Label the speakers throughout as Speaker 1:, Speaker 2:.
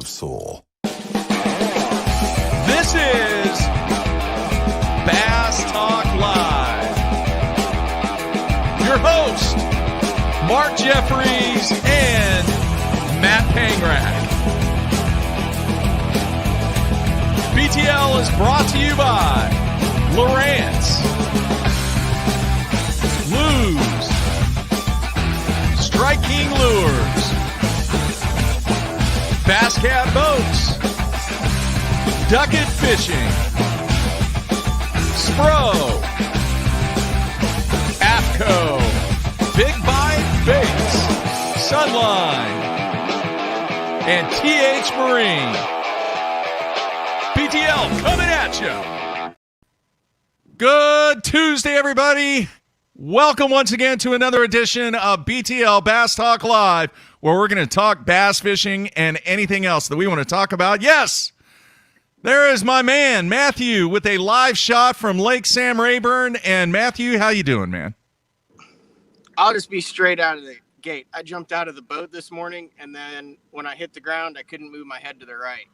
Speaker 1: of soul.
Speaker 2: This is Bass Talk Live. Your host, Mark Jeffries and Matt Pangrak. BTL is brought to you by Lowrance, Lose, Strike King Lures, Bass Cat Boats, Ducket Fishing, Spro, AFCO, Big Bite Baits, Sunline, and TH Marine. BTL coming at you. Good Tuesday, everybody. Welcome once again to another edition of BTL Bass Talk Live, where we're going to talk bass fishing and anything else that we want to talk about. Yes, there is my man, Matthew, with a live shot from Lake Sam Rayburn. And Matthew, how you doing, man?
Speaker 3: I'll just be straight out of the gate. I jumped out of the boat this morning, and then when I hit the ground, I couldn't move my head to the right.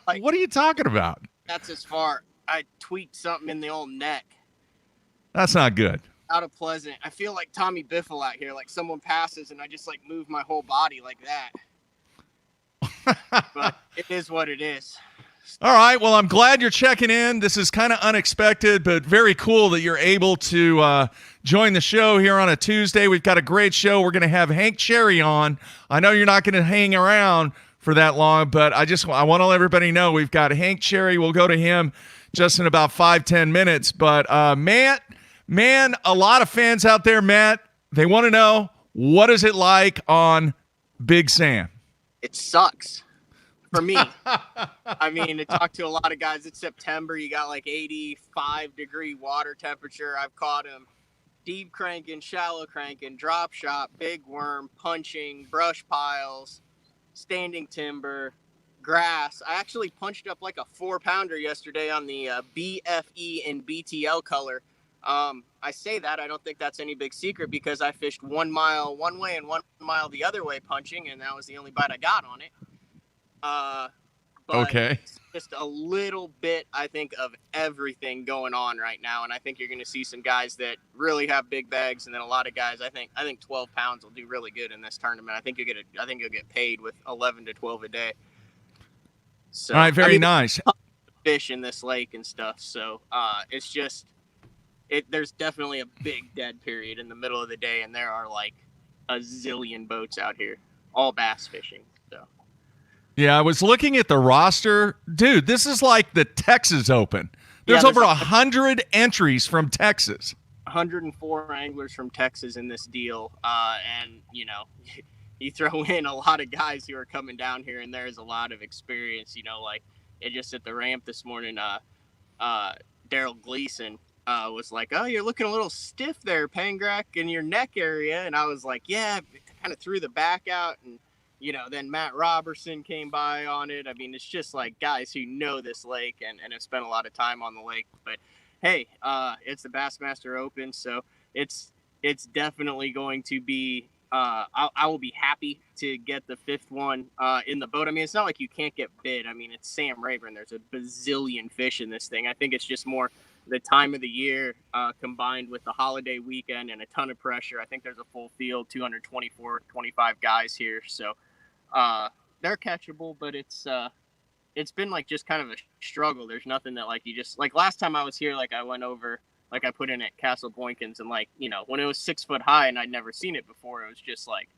Speaker 2: Like, what are you talking about?
Speaker 3: That's as far. I tweaked something in the old neck.
Speaker 2: That's not good.
Speaker 3: Out of Pleasant. I feel like Tommy Biffle out here. Like someone passes, and I just like move my whole body like that. But it is what it is.
Speaker 2: All right. Well, I'm glad you're checking in. This is kind of unexpected, but very cool that you're able to join the show here on a Tuesday. We've got a great show. We're going to have Hank Cherry on. I know you're not going to hang around for that long, but I want to let everybody know we've got Hank Cherry. We'll go to him just in about 5-10 minutes. But Matt, man, a lot of fans out there, Matt, they want to know, what is it like on Big Sam?
Speaker 3: It sucks for me. I mean, to talk to a lot of guys, it's September. You got like 85-degree water temperature. I've caught them deep cranking, shallow cranking, drop shot, big worm, punching, brush piles, standing timber, grass. I actually punched up like a 4-pounder yesterday on the BFE and BTL color. I say that, I don't think that's any big secret because I fished 1 mile one way and 1 mile the other way punching, and that was the only bite I got on it. But
Speaker 2: okay.
Speaker 3: It's just a little bit, I think, of everything going on right now, and I think you're going to see some guys that really have big bags, and then a lot of guys. I think 12 pounds will do really good in this tournament. I think you'll get paid with 11 to 12 a day. So,
Speaker 2: all right, very nice.
Speaker 3: Fish in this lake and stuff. So it's just there's definitely a big dead period in the middle of the day, and there are like a zillion boats out here, all bass fishing. So.
Speaker 2: Yeah, I was looking at the roster. Dude, this is like the Texas Open. There's over 100 entries from Texas.
Speaker 3: 104 anglers from Texas in this deal. And, you know, you throw in a lot of guys who are coming down here, and there's a lot of experience. You know, like it just at the ramp this morning, Daryl Gleason was like, "Oh, you're looking a little stiff there, Pangrak, in your neck area." And I was like, "Yeah," kind of threw the back out, and you know, then Matt Robertson came by on it. I mean, it's just like guys who know this lake and have spent a lot of time on the lake. But hey, it's the Bassmaster Open, so it's definitely going to be. I will be happy to get the 5th one in the boat. I mean, it's not like you can't get bid. I mean, it's Sam Rayburn. There's a bazillion fish in this thing. I think it's just more the time of the year combined with the holiday weekend and a ton of pressure. I think there's a full field, 224, 25 guys here. So they're catchable, but it's been like just kind of a struggle. There's nothing that like you just like last time I was here, like I went over, like I put in at Castle Boykins, and like, you know, when it was 6 foot high and I'd never seen it before, it was just like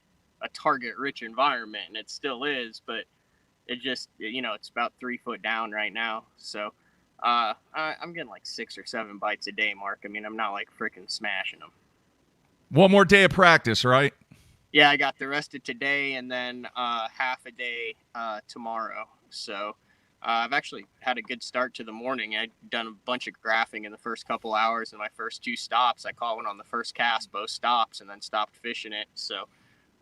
Speaker 3: a target rich environment, and it still is, but it just, you know, it's about 3 foot down right now. So I'm getting like 6 or 7 bites a day, Mark. I mean, I'm not like freaking smashing them.
Speaker 2: One more day of practice, right?
Speaker 3: Yeah, I got the rest of today and then half a day tomorrow. So I've actually had a good start to the morning. I'd done a bunch of graphing in the first couple hours, and my first 2 stops, I caught one on the first cast, both stops, and then stopped fishing it. So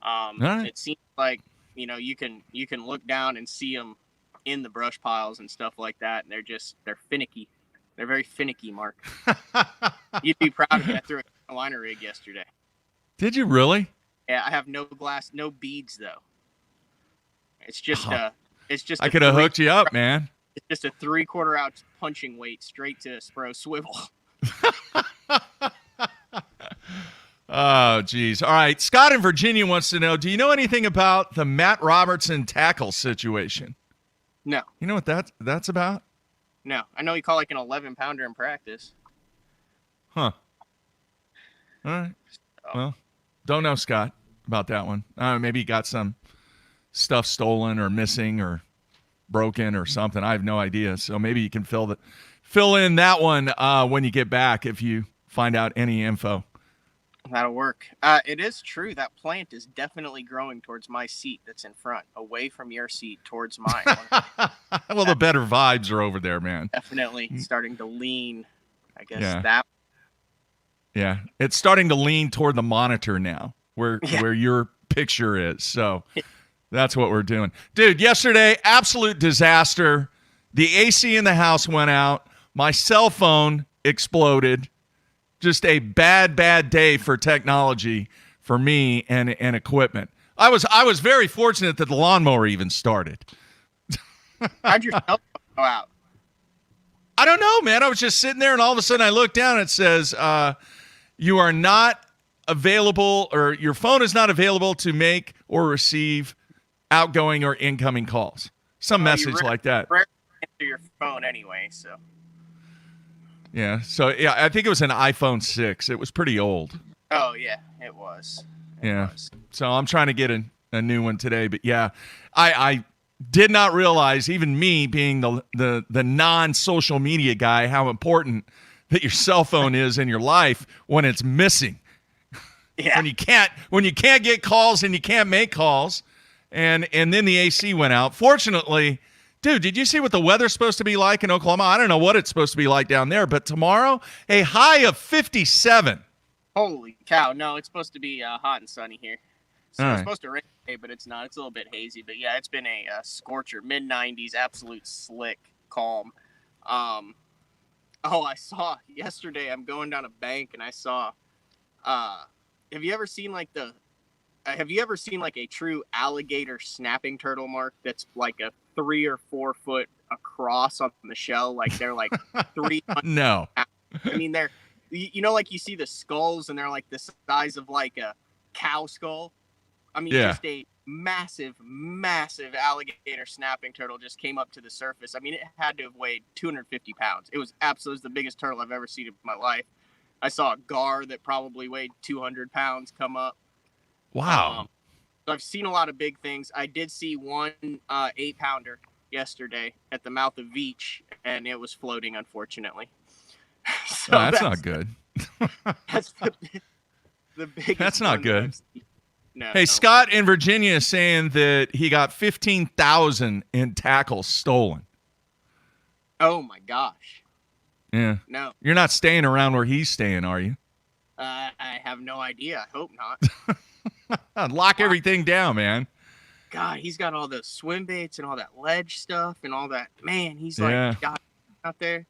Speaker 3: It seems like, you know, you can look down and see them in the brush piles and stuff like that, and they're finicky. They're very finicky, Mark. You'd be proud of me. I threw a Carolina rig yesterday.
Speaker 2: Did you really?
Speaker 3: Yeah, I have no glass, no beads though. It's just
Speaker 2: I could have hooked you up, man.
Speaker 3: It's just a 3/4 ounce punching weight straight to Spro swivel.
Speaker 2: Oh, geez. All right. Scott in Virginia wants to know, do you know anything about the Matt Robertson tackle situation?
Speaker 3: No.
Speaker 2: You know what that's about?
Speaker 3: No. I know he caught like an 11-pounder in practice.
Speaker 2: Huh. All right. Well, don't know, Scott, about that one. Maybe he got some stuff stolen or missing or broken or something. I have no idea. So maybe you can fill in that one when you get back if you find out any info.
Speaker 3: That'll work. It is true that plant is definitely growing towards my seat that's in front, away from your seat towards mine.
Speaker 2: Well, the better vibes are over there, man.
Speaker 3: Definitely starting to lean. I guess
Speaker 2: Yeah, it's starting to lean toward the monitor now, where your picture is. So that's what we're doing. Dude, yesterday, absolute disaster. The AC in the house went out. My cell phone exploded. Just a bad day for technology for me and equipment. I was very fortunate that the lawnmower even started.
Speaker 3: How'd your cell phone go out?
Speaker 2: I don't know, man. I was just sitting there, and all of a sudden I look down, and it says, you are not available, or your phone is not available to make or receive outgoing or incoming calls. Some message like that.
Speaker 3: Rarely answer your phone anyway, so.
Speaker 2: Yeah, so yeah, I think it was an iPhone 6. It was pretty old.
Speaker 3: Oh yeah, it was. It was.
Speaker 2: So I'm trying to get a new one today, but yeah, I did not realize, even me being the non-social media guy, how important that your cell phone is in your life when it's missing.
Speaker 3: Yeah.
Speaker 2: When you can't get calls and you can't make calls, and then the AC went out. Fortunately. Dude, did you see what the weather's supposed to be like in Oklahoma? I don't know what it's supposed to be like down there, but tomorrow, a high of 57.
Speaker 3: Holy cow. No, it's supposed to be hot and sunny here. So it's supposed to rain today, but it's not. It's a little bit hazy. But yeah, it's been a scorcher. Mid-90s, absolute slick, calm. I saw yesterday, I'm going down a bank, and I saw, have you ever seen like a true alligator snapping turtle, Mark, that's like a 3 or 4 foot across on the shell? Like they're like 300.
Speaker 2: No.
Speaker 3: I mean, they're, like you see the skulls and they're like the size of like a cow skull. I mean, just a massive alligator snapping turtle just came up to the surface. I mean, it had to have weighed 250 pounds. It was the biggest turtle I've ever seen in my life. I saw a gar that probably weighed 200 pounds come up.
Speaker 2: Wow.
Speaker 3: So I've seen a lot of big things. I did see one 8-pounder yesterday at the mouth of Veach, and it was floating, unfortunately. So
Speaker 2: that's not good.
Speaker 3: That's the biggest.
Speaker 2: That's not good.
Speaker 3: No.
Speaker 2: Hey, Scott in Virginia is saying that he got 15,000 in tackles stolen.
Speaker 3: Oh my gosh.
Speaker 2: Yeah.
Speaker 3: No.
Speaker 2: You're not staying around where he's staying, are you?
Speaker 3: I have no idea. I hope not.
Speaker 2: Lock everything down, man.
Speaker 3: God, he's got all the swim baits and all that ledge stuff and all that. Man, he's like got out there.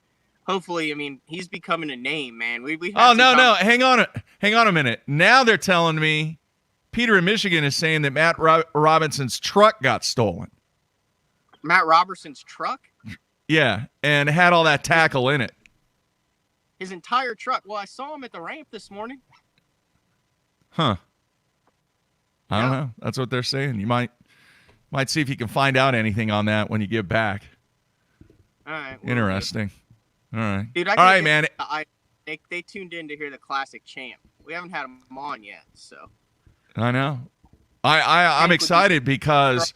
Speaker 3: Hopefully, I mean, he's becoming a name, man. We
Speaker 2: no. Hang on a minute. Now they're telling me Peter in Michigan is saying that Matt Robinson's truck got stolen.
Speaker 3: Matt Robertson's truck?
Speaker 2: Yeah, and had all that tackle in it.
Speaker 3: His entire truck. Well, I saw him at the ramp this morning.
Speaker 2: Huh. I don't know. That's what they're saying. You might see if you can find out anything on that when you get back.
Speaker 3: All right.
Speaker 2: Interesting. All right.
Speaker 3: Dude,
Speaker 2: all right, man.
Speaker 3: They tuned in to hear the Classic Champ. We haven't had him on yet, so.
Speaker 2: I know. I'm excited because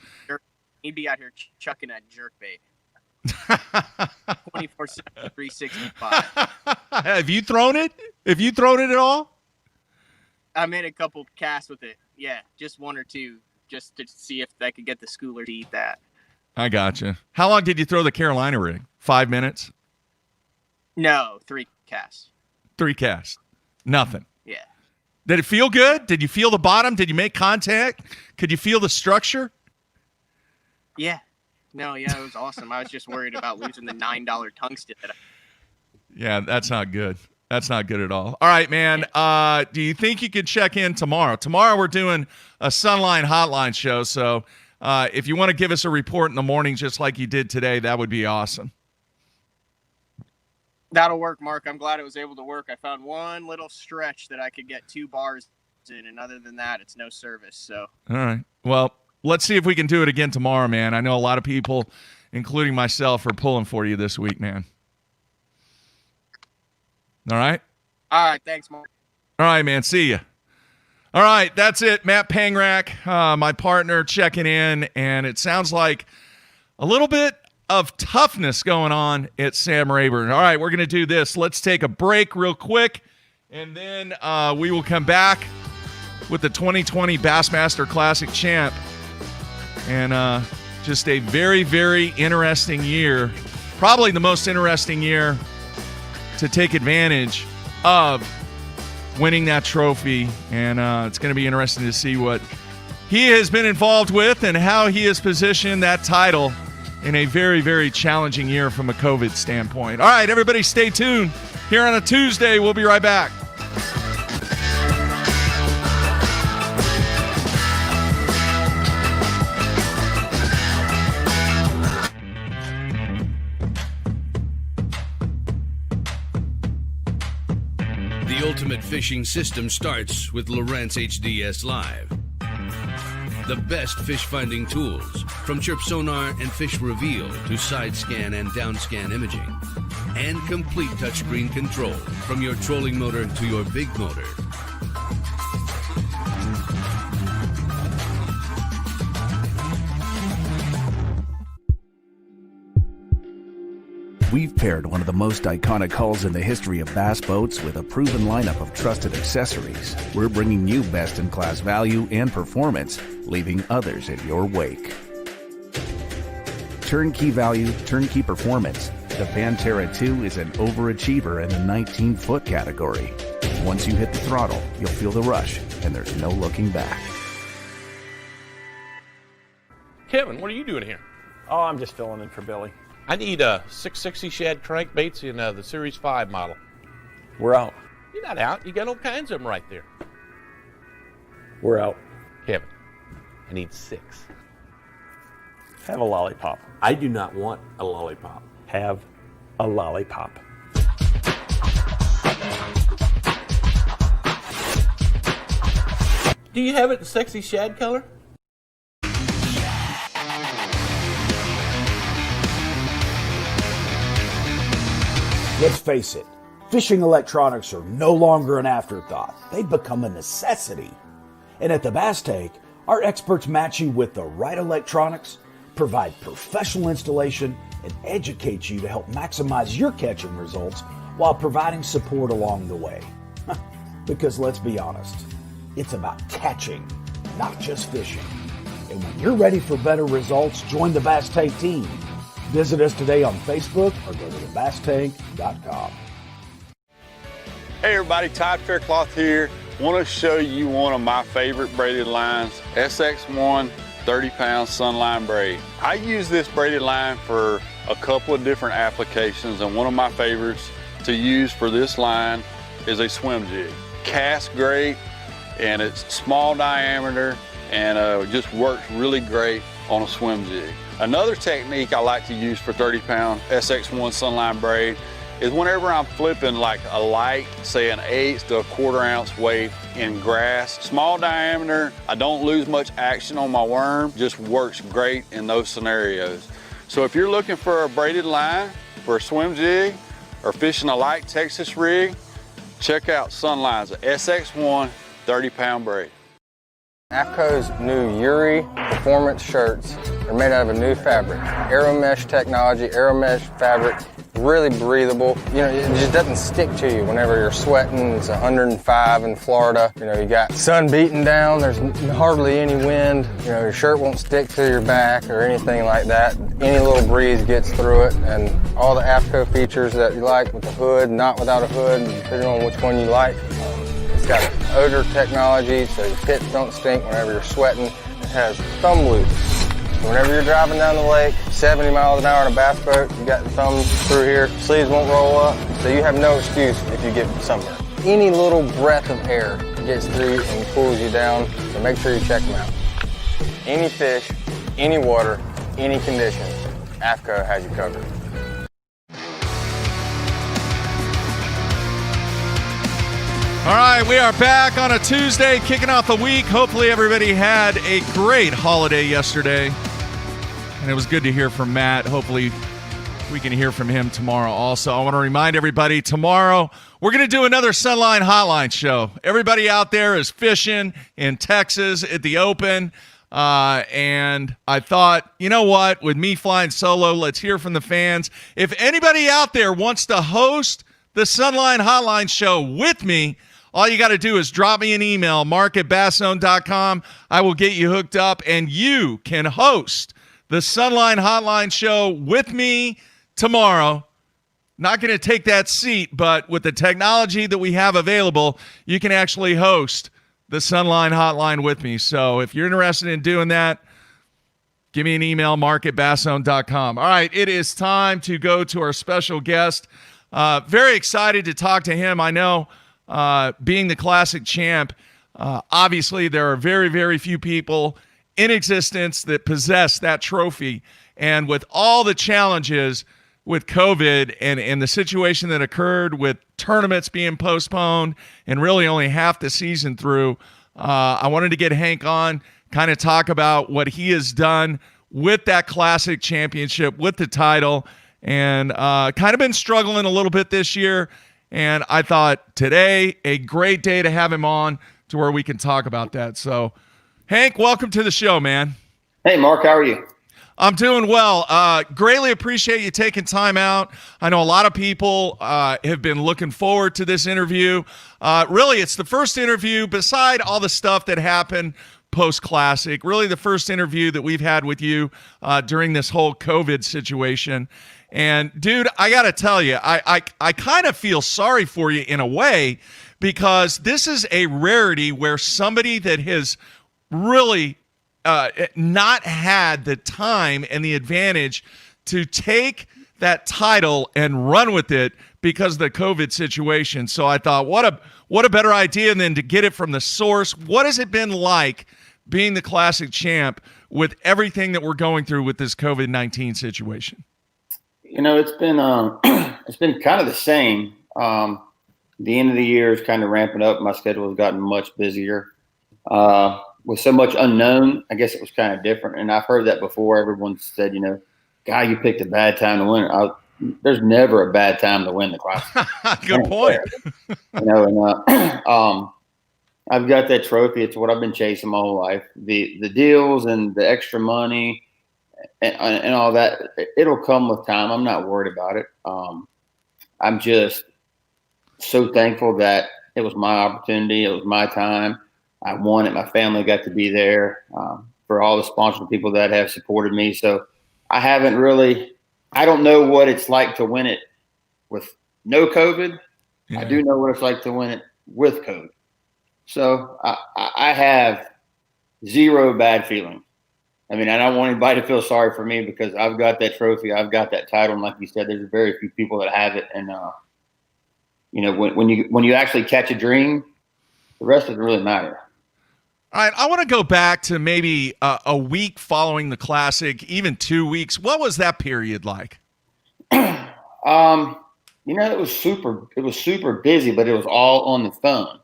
Speaker 3: he'd be out here chucking that jerk bait. 24/7, 365.
Speaker 2: Have you thrown it? Have you thrown it at all?
Speaker 3: I made a couple casts with it. Yeah, just 1 or 2, just to see if I could get the schooler to eat that.
Speaker 2: I gotcha. How long did you throw the Carolina rig? 5 minutes?
Speaker 3: No, 3 casts.
Speaker 2: 3 casts. Nothing.
Speaker 3: Yeah.
Speaker 2: Did it feel good? Did you feel the bottom? Did you make contact? Could you feel the structure?
Speaker 3: Yeah. No, yeah, it was awesome. I was just worried about losing the $9 tungsten.
Speaker 2: Yeah, that's not good. That's not good at all. All right, man. Do you think you could check in tomorrow? Tomorrow we're doing a Sunline Hotline show, so if you want to give us a report in the morning just like you did today, that would be awesome.
Speaker 3: That'll work, Mark. I'm glad it was able to work. I found one little stretch that I could get 2 bars in, and other than that, it's no service. So,
Speaker 2: all right. Well, let's see if we can do it again tomorrow, man. I know a lot of people, including myself, are pulling for you this week, man. All right?
Speaker 3: All right. Thanks, Mark.
Speaker 2: All right, man. See ya. All right. That's it. Matt Pangrack, my partner, checking in, and it sounds like a little bit of toughness going on at Sam Rayburn. All right, we're going to do this. Let's take a break real quick, and then we will come back with the 2020 Bassmaster Classic Champ. And just a very, very interesting year. Probably the most interesting year to take advantage of winning that trophy. And it's going to be interesting to see what he has been involved with and how he has positioned that title in a very, very challenging year from a COVID standpoint. All right, everybody stay tuned. Here on a Tuesday, we'll be right back.
Speaker 1: The ultimate fishing system starts with Lowrance HDS Live. The best fish finding tools, from chirp sonar and fish reveal to side scan and down scan imaging, and complete touchscreen control from your trolling motor to your big motor.
Speaker 4: We've paired one of the most iconic hulls in the history of bass boats with a proven lineup of trusted accessories. We're bringing you best-in-class value and performance, leaving others in your wake. Turnkey value, turnkey performance. The Pantera 2 is an overachiever in the 19-foot category. Once you hit the throttle, you'll feel the rush, and there's no looking back.
Speaker 5: Kevin, what are you doing here?
Speaker 6: Oh, I'm just filling in for Billy.
Speaker 5: I need a 660 shad crankbaits in the Series 5 model.
Speaker 6: We're out.
Speaker 5: You're not out. You got all kinds of them right there.
Speaker 6: We're out.
Speaker 5: Kevin, I need 6.
Speaker 6: Have a lollipop.
Speaker 7: I do not want a lollipop.
Speaker 6: Have a lollipop.
Speaker 5: Do you have it in sexy shad color?
Speaker 8: Let's face it, fishing electronics are no longer an afterthought. They've become a necessity. And at the Bass Tank, our experts match you with the right electronics, provide professional installation, and educate you to help maximize your catching results while providing support along the way. Because let's be honest, it's about catching, not just fishing. And when you're ready for better results, join the Bass Tank team. Visit us today on Facebook or go to thebasstank.com.
Speaker 9: Hey everybody, Tide Faircloth here. Want to show you one of my favorite braided lines, SX1 30-pound Sunline braid. I use this braided line for a couple of different applications, and one of my favorites to use for this line is a swim jig. Casts great, and it's small diameter, and just works really great on a swim jig. Another technique I like to use for 30-pound SX1 Sunline braid is whenever I'm flipping like a light, say an 1/8 to a 1/4 ounce weight in grass, small diameter, I don't lose much action on my worm, just works great in those scenarios. So if you're looking for a braided line for a swim jig or fishing a light Texas rig, check out Sunline's SX1 30-pound braid.
Speaker 10: AFCO's new Uri performance shirts are made out of a new fabric. Aeromesh technology, Aeromesh fabric, really breathable. You know, it just doesn't stick to you whenever you're sweating. It's 105 in Florida. You know, you got sun beating down, there's hardly any wind. You know, your shirt won't stick to your back or anything like that. Any little breeze gets through it, and all the AFCO features that you like with the hood, not without a hood, depending on which one you like. It's got odor technology, so your pits don't stink whenever you're sweating. It has thumb loops. So whenever you're driving down the lake, 70 miles an hour on a bass boat, you got the thumb through here, sleeves won't roll up, so you have no excuse if you get sunburned. Any little breath of air gets through and cools you down, so make sure you check them out. Any fish, any water, any condition, AFCO has you covered.
Speaker 2: All right, we are back on a Tuesday, kicking off the week. Hopefully everybody had a great holiday yesterday. And it was good to hear from Matt. Hopefully we can hear from him tomorrow also. I want to remind everybody, tomorrow we're going to do another Sunline Hotline show. Everybody out there is fishing in Texas at the Open. And I thought, you know what? With me flying solo, let's hear from the fans. If anybody out there wants to host the Sunline Hotline show with me, all you got to do is drop me an email, mark@basszone.com. I will get you hooked up, and you can host the Sunline Hotline show with me tomorrow. Not going to take that seat, but with the technology that we have available, you can actually host the Sunline Hotline with me. So if you're interested in doing that, give me an email, mark@basszone.com. All right, it is time to go to our special guest. Very excited to talk to him. I know being the Classic champ, obviously there are very, very few people in existence that possess that trophy. And with all the challenges with COVID and the situation that occurred with tournaments being postponed and really only half the season through, I wanted to get Hank on, kind of talk about what he has done with that Classic championship, with the title, and kind of been struggling a little bit this year. And I thought today, a great day to have him on to where we can talk about that. So, Hank, welcome to the show, man.
Speaker 11: Hey, Mark, how are you?
Speaker 2: I'm doing well. Greatly appreciate you taking time out. I know a lot of people have been looking forward to this interview. Really, it's the first interview, beside all the stuff that happened post-Classic, really the first interview that we've had with you during this whole COVID situation. And, dude, I got to tell you, I kind of feel sorry for you in a way, because this is a rarity where somebody that has really not had the time and the advantage to take that title and run with it because of the COVID situation. So I thought, what a better idea than to get it from the source. What has it been like being the Classic champ with everything that we're going through with this COVID-19 situation?
Speaker 11: You know, it's been kind of the same. The end of the year is kind of ramping up. My schedule has gotten much busier. With so much unknown, I guess it was kind of different. And I've heard that before. Everyone said, you know, "God, you picked a bad time to win." There's never a bad time to win the Classic.
Speaker 2: Good point.
Speaker 11: You know, and I've got that trophy. It's what I've been chasing my whole life. The deals and the extra money and all that, it'll come with time. I'm not worried about it. I'm just so thankful that it was my opportunity. It was my time. I won it. My family got to be there, for all the sponsor people that have supported me. So I don't know what it's like to win it with no COVID. Yeah. I do know what it's like to win it with COVID. So I have zero bad feelings. I mean, I don't want anybody to feel sorry for me, because I've got that trophy. I've got that title. And like you said, there's very few people that have it. And, you know, when you actually catch a dream, the rest doesn't really matter.
Speaker 2: All right, I want to go back to maybe a week following the Classic, even 2 weeks. What was that period like?
Speaker 11: You know, it was super busy, but it was all on the phone.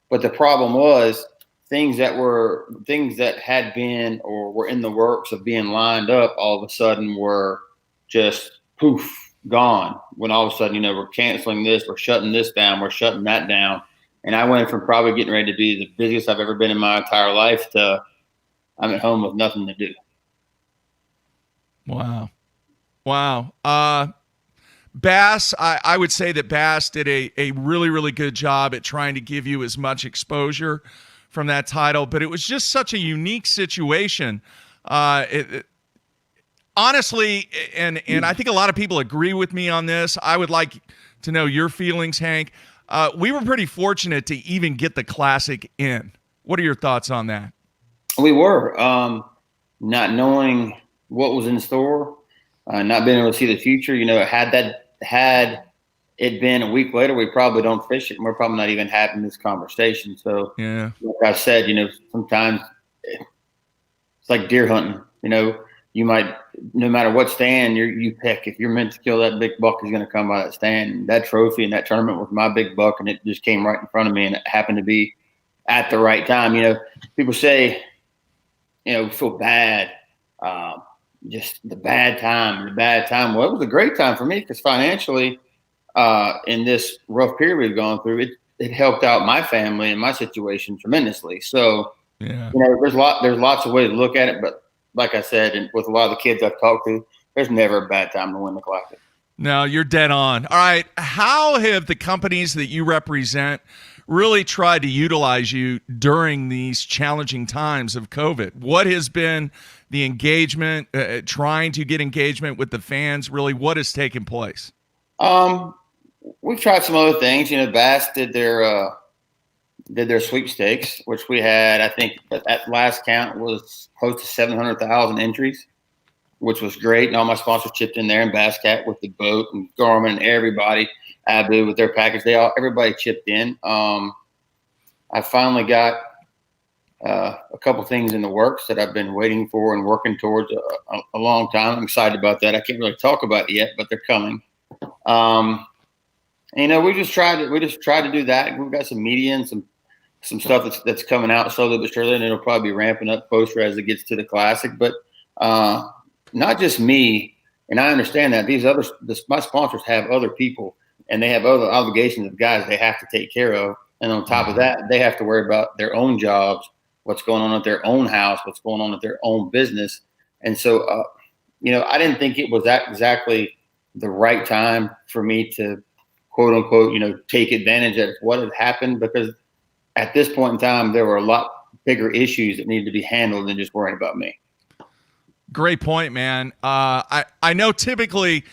Speaker 11: But the problem was things that had been or were in the works of being lined up all of a sudden were just poof, gone. When all of a sudden, you know, we're canceling this, we're shutting this down, we're shutting that down. And I went from probably getting ready to be the busiest I've ever been in my entire life to I'm at home with nothing to do.
Speaker 2: Wow. Bass, I would say that Bass did a really, really good job at trying to give you as much exposure from that title, but it was just such a unique situation. Honestly, and I think a lot of people agree with me on this. I would like to know your feelings, Hank. We were pretty fortunate to even get the Classic in. What are your thoughts on that?
Speaker 11: We were, not knowing what was in store, not being able to see the future. You know, had it been a week later, we probably don't fish it, and we're probably not even having this conversation. So, yeah, like I said, you know, sometimes it's like deer hunting. You know, you might, no matter what stand you pick, if you're meant to kill that big buck, is going to come by that stand. And that trophy in that tournament was my big buck, and it just came right in front of me, and it happened to be at the right time. You know, people say, you know, feel bad, just the bad time. Well, it was a great time for me because financially, in this rough period we've gone through, it helped out my family and my situation tremendously. So,
Speaker 2: yeah,
Speaker 11: you know, there's lots of ways to look at it, but like I said, and with a lot of the kids I've talked to, there's never a bad time to win the Classic.
Speaker 2: No, you're dead on. All right, how have the companies that you represent really tried to utilize you during these challenging times of COVID? What has been the engagement, trying to get engagement with the fans? Really, what has taken place?
Speaker 11: We've tried some other things. You know, Bass did their sweepstakes, which we had, I think at last count was close to 700,000 entries, which was great. And all my sponsors chipped in there, and Bass Cat with the boat, and Garmin, and everybody, Abu with their package. Everybody chipped in. I finally got a couple things in the works that I've been waiting for and working towards a long time. I'm excited about that. I can't really talk about it yet, but they're coming. You know, we just tried to do that. We've got some media and some stuff that's coming out slowly but surely, and it'll probably be ramping up closer as it gets to the Classic. But not just me, and I understand that my sponsors have other people, and they have other obligations of guys they have to take care of. And on top of that, they have to worry about their own jobs, what's going on at their own house, what's going on at their own business. And so, you know, I didn't think it was exactly the right time for me to, quote unquote, you know, take advantage of what had happened, because at this point in time, there were a lot bigger issues that needed to be handled than just worrying about me.
Speaker 2: Great point, man. I know typically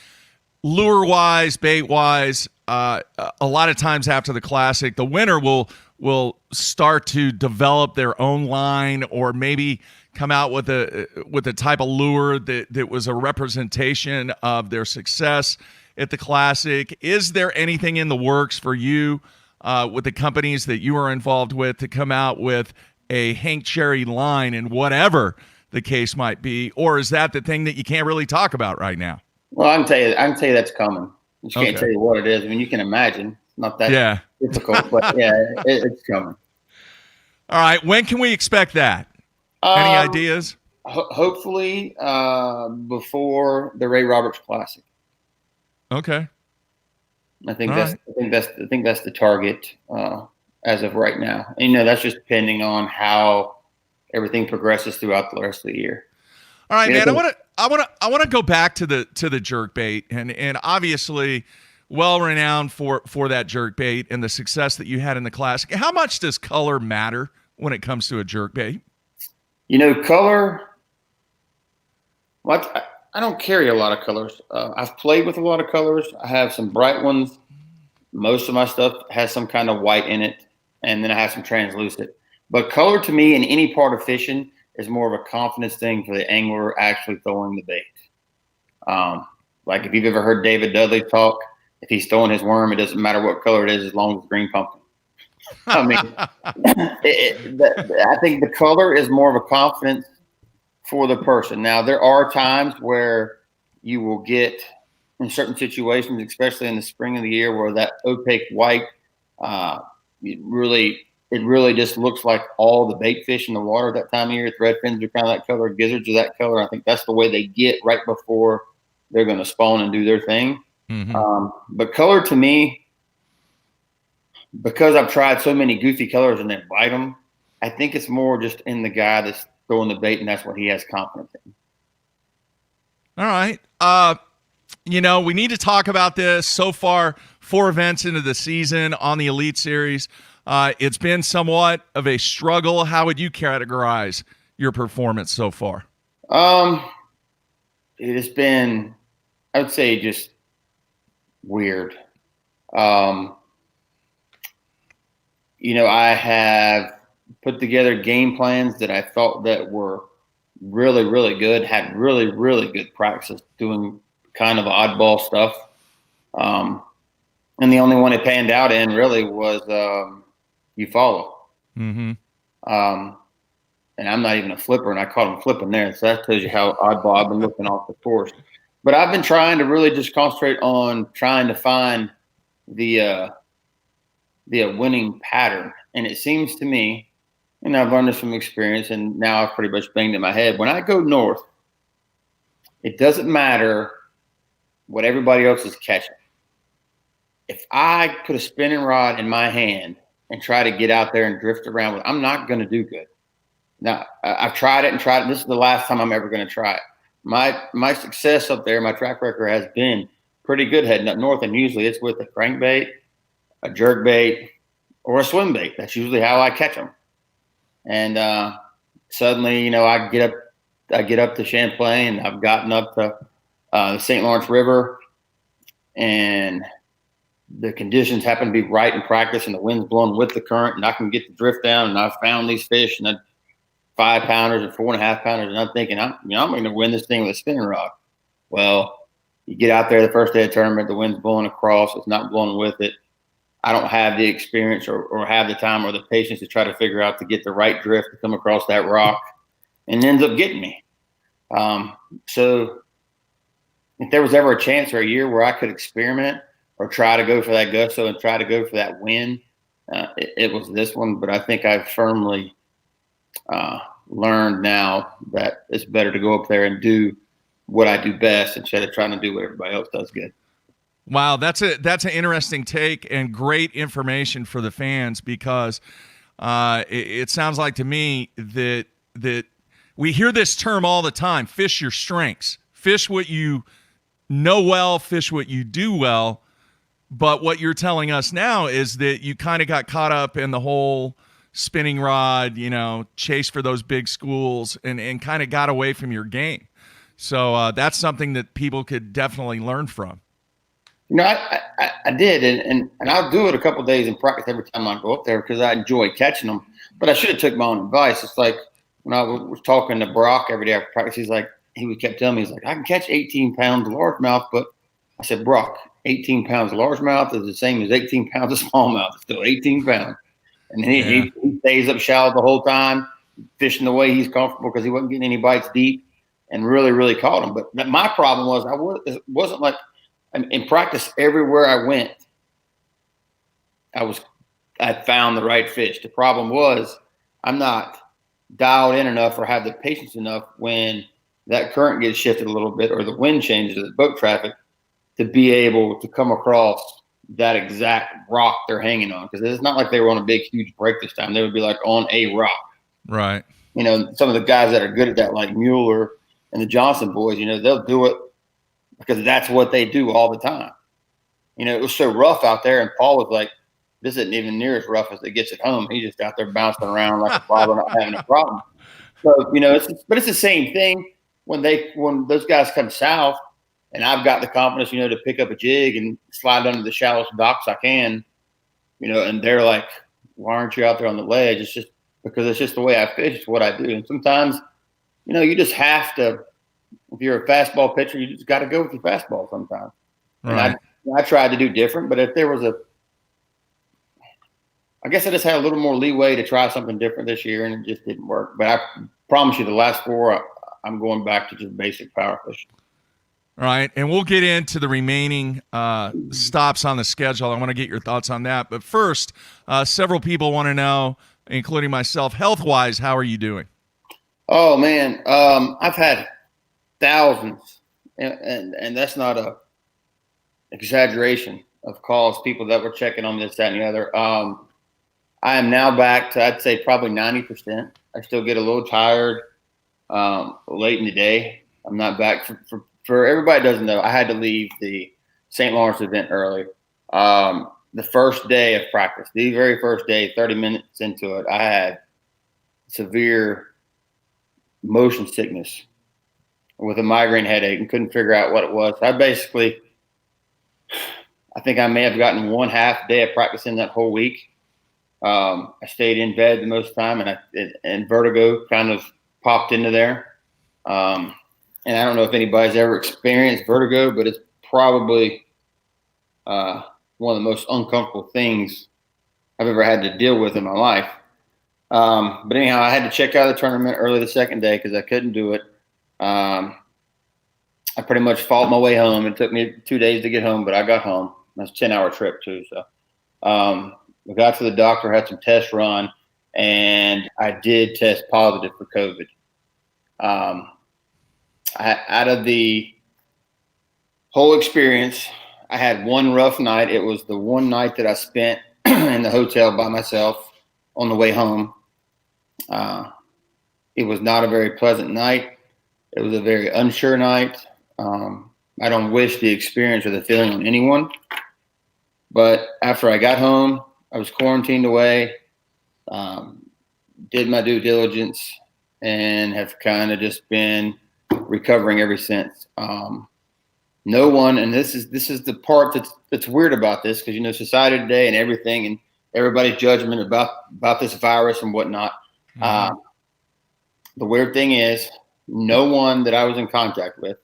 Speaker 2: lure-wise, bait-wise, a lot of times after the Classic, the winner will start to develop their own line, or maybe come out with a type of lure that was a representation of their success at the Classic. Is there anything in the works for you with the companies that you are involved with to come out with a Hank Cherry line, and whatever the case might be, or is that the thing that you can't really talk about right now?
Speaker 11: Well, I can tell you that's coming. I just can't tell you what it is. I mean, you can imagine. It's not that difficult, but yeah, it's coming.
Speaker 2: All right. When can we expect that? Any ideas?
Speaker 11: Hopefully before the Ray Roberts Classic.
Speaker 2: Okay.
Speaker 11: I think that's the target as of right now. And, you know, that's just depending on how everything progresses throughout the rest of the year.
Speaker 2: All right, man. I want to go back to the jerkbait, and obviously well renowned for that jerkbait and the success that you had in the Classic. How much does color matter when it comes to a jerkbait?
Speaker 11: You know, color. What I don't carry a lot of colors. I've played with a lot of colors. I have some bright ones. Most of my stuff has some kind of white in it, and then I have some translucent. But color to me in any part of fishing is more of a confidence thing for the angler actually throwing the bait. Like if you've ever heard David Dudley talk, if he's throwing his worm, it doesn't matter what color it is as long as it's green pumpkin. I mean, I think the color is more of a confidence for the person. Now, there are times where you will get in certain situations, especially in the spring of the year, where that opaque white, it really just looks like all the bait fish in the water at that time of year. Threadfins are kind of that color, gizzards are that color. I think that's the way they get right before they're going to spawn and do their thing. Mm-hmm. But color to me, because I've tried so many goofy colors and they bite them, I think it's more just in the guy that's throwing the bait, and that's what he has confidence in.
Speaker 2: All right. You know, we need to talk about this. So far, 4 events into the season on the Elite Series. It's been somewhat of a struggle. How would you categorize your performance so far?
Speaker 11: It has been, I would say, just weird. You know, I have put together game plans that I thought that were really, really good, had really, really good practices doing kind of oddball stuff. And the only one it panned out in really was You Follow.
Speaker 2: Mm-hmm.
Speaker 11: and I'm not even a flipper, and I caught him flipping there. So that tells you how oddball I've been looking off the course. But I've been trying to really just concentrate on trying to find the winning pattern. And it seems to me, and I've learned this from experience, and now I've pretty much banged in my head, when I go north, it doesn't matter what everybody else is catching. If I put a spinning rod in my hand and try to get out there and drift around with it, I'm not going to do good. Now, I've tried it and tried it. This is the last time I'm ever going to try it. My success up there, my track record has been pretty good heading up north, and usually it's with a crankbait, a jerkbait, or a swim bait. That's usually how I catch them. And suddenly, you know, I get up to Champlain. I've gotten up to the St. Lawrence River, and the conditions happen to be right in practice, and the wind's blowing with the current, and I can get the drift down, and I've found these fish, and 5-pounders and 4.5-pounders, and I'm thinking, I'm going to win this thing with a spinning rod. Well, you get out there the first day of the tournament, the wind's blowing across, it's not blowing with it. I don't have the experience or have the time or the patience to try to figure out to get the right drift to come across that rock, and it ends up getting me. So if there was ever a chance or a year where I could experiment or try to go for that gusto and try to go for that win, it was this one. But I think I've firmly learned now that it's better to go up there and do what I do best instead of trying to do what everybody else does good.
Speaker 2: Wow, that's an interesting take and great information for the fans, because it sounds like to me that we hear this term all the time: fish your strengths, fish what you know well, fish what you do well. But what you're telling us now is that you kind of got caught up in the whole spinning rod, you know, chase for those big schools, and kind of got away from your game. So that's something that people could definitely learn from.
Speaker 11: You know, I did, and I'll do it a couple of days in practice every time I go up there because I enjoy catching them. But I should have took my own advice. It's like when I was talking to Brock every day after practice, he kept telling me, he's like, I can catch 18 pounds of largemouth. But I said, Brock, 18 pounds of largemouth is the same as 18 pounds of smallmouth. It's still 18 pounds. And he stays up shallow the whole time, fishing the way he's comfortable because he wasn't getting any bites deep, and really, really caught him. But my problem was it wasn't like in practice everywhere I went, I found the right fish. The problem was I'm not dialed in enough or have the patience enough when that current gets shifted a little bit or the wind changes or the boat traffic to be able to come across that exact rock they're hanging on. Because it's not like they were on a big, huge break this time. They would be like on a rock.
Speaker 2: Right.
Speaker 11: You know, some of the guys that are good at that, like Mueller and the Johnson boys, you know, they'll do it because that's what they do all the time. You know, it was so rough out there, and Paul was like, this isn't even near as rough as it gets at home. He's just out there bouncing around like a bobber, not having a problem. So, you know, but it's the same thing when those guys come south, and I've got the confidence, you know, to pick up a jig and slide under the shallowest docks I can, you know, and they're like, why aren't you out there on the ledge? It's just because it's just the way I fish. It's what I do. And sometimes, you know, you just have to, if you're a fastball pitcher, you just got to go with your fastball sometimes. Right. And I tried to do different, but if there was I guess I just had a little more leeway to try something different this year, and it just didn't work. But I promise you the last 4, I'm going back to just basic power fishing.
Speaker 2: All right, and we'll get into the remaining stops on the schedule. I want to get your thoughts on that. But first, several people want to know, including myself, health-wise, how are you doing?
Speaker 11: Oh, man, I've had thousands, and that's not a exaggeration of calls, people that were checking on this, that, and the other. I am now back to, I'd say, probably 90%. I still get a little tired late in the day. I'm not back. For everybody doesn't know, I had to leave the St. Lawrence event early. The first day of practice, the very first day, 30 minutes into it, I had severe motion sickness with a migraine headache and couldn't figure out what it was. I think I may have gotten 1/2 day of practice in that whole week. I stayed in bed the most time, and vertigo kind of popped into there. And I don't know if anybody's ever experienced vertigo, but it's probably one of the most uncomfortable things I've ever had to deal with in my life. But anyhow, I had to check out of the tournament early the second day because I couldn't do it. I pretty much fought my way home. It took me 2 days to get home, but I got home. It was a 10-hour trip too. So we got to the doctor, had some tests run, and I did test positive for COVID. Out of the whole experience, I had one rough night. It was the one night that I spent in the hotel by myself on the way home. It was not a very pleasant night. It was a very unsure night. I don't wish the experience or the feeling on anyone. But after I got home, I was quarantined away, did my due diligence, and have kind of just been recovering ever since. No one, and this is the part that's weird about this, because, you know, society today and everything and everybody's judgment about this virus and whatnot. The weird thing is, no one that I was in contact with,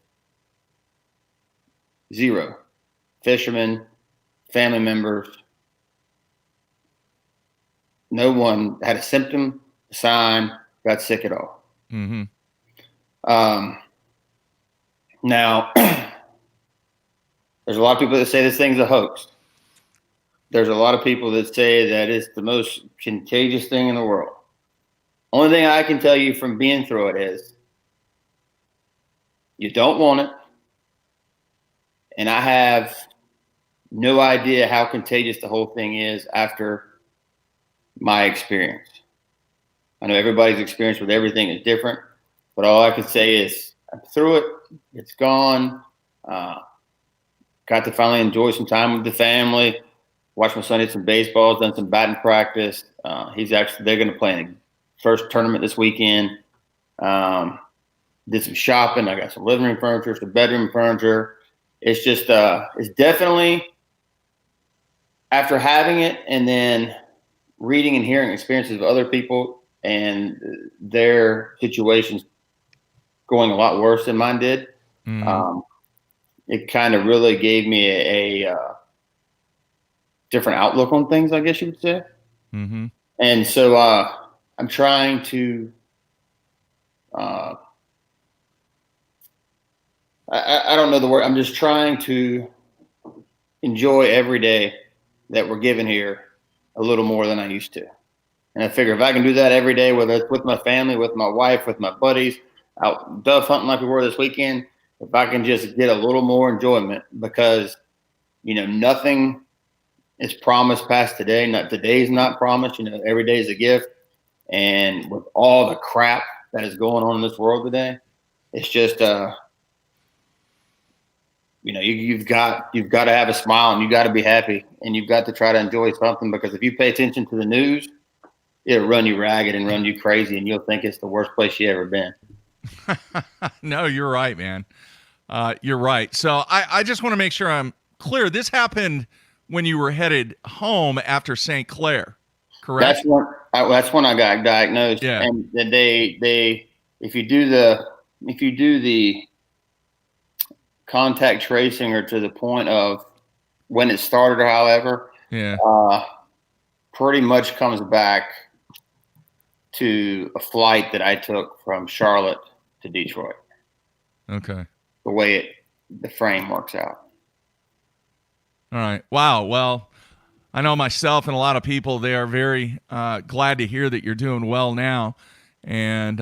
Speaker 11: zero, fishermen, family members, no one had a symptom, a sign, got sick at all.
Speaker 2: Mm-hmm.
Speaker 11: Now, there's a lot of people that say this thing's a hoax. There's a lot of people that say that it's the most contagious thing in the world. Only thing I can tell you from being through it is you don't want it. And I have no idea how contagious the whole thing is after my experience. I know everybody's experience with everything is different, but all I can say is I'm through it. It's gone. Got to finally enjoy some time with the family. Watched my son hit some baseballs, done some batting practice. They're going to play in the first tournament this weekend. Did some shopping. I got some living room furniture, some bedroom furniture. It's just, it's definitely, after having it and then reading and hearing experiences of other people and their situations going a lot worse than mine did, it kind of really gave me a different outlook on things, I guess you would say.
Speaker 2: Mm-hmm.
Speaker 11: And so I'm trying to I don't know the word. I'm just trying to enjoy every day that we're given here a little more than I used to. And I figure if I can do that every day, whether it's with my family, with my wife, with my buddies, out dove hunting like we were this weekend, if I can just get a little more enjoyment, because, you know, nothing is promised past today. Today's not promised. You know, every day is a gift. And with all the crap that is going on in this world today, it's just you know, you've got to have a smile, and you got to be happy, and you've got to try to enjoy something, because if you pay attention to the news, it'll run you ragged and run you crazy, and you'll think it's the worst place you ever been.
Speaker 2: No, you're right, man. You're right. So I just want to make sure I'm clear. This happened when you were headed home after St. Clair, correct?
Speaker 11: That's when I got diagnosed.
Speaker 2: Yeah.
Speaker 11: And they if you do the contact tracing, or to the point of when it started, or however, pretty much comes back to a flight that I took from Charlotte to Detroit.
Speaker 2: Okay.
Speaker 11: The way the frame works out.
Speaker 2: All right. Wow. Well, I know myself and a lot of people, they are very glad to hear that you're doing well now. And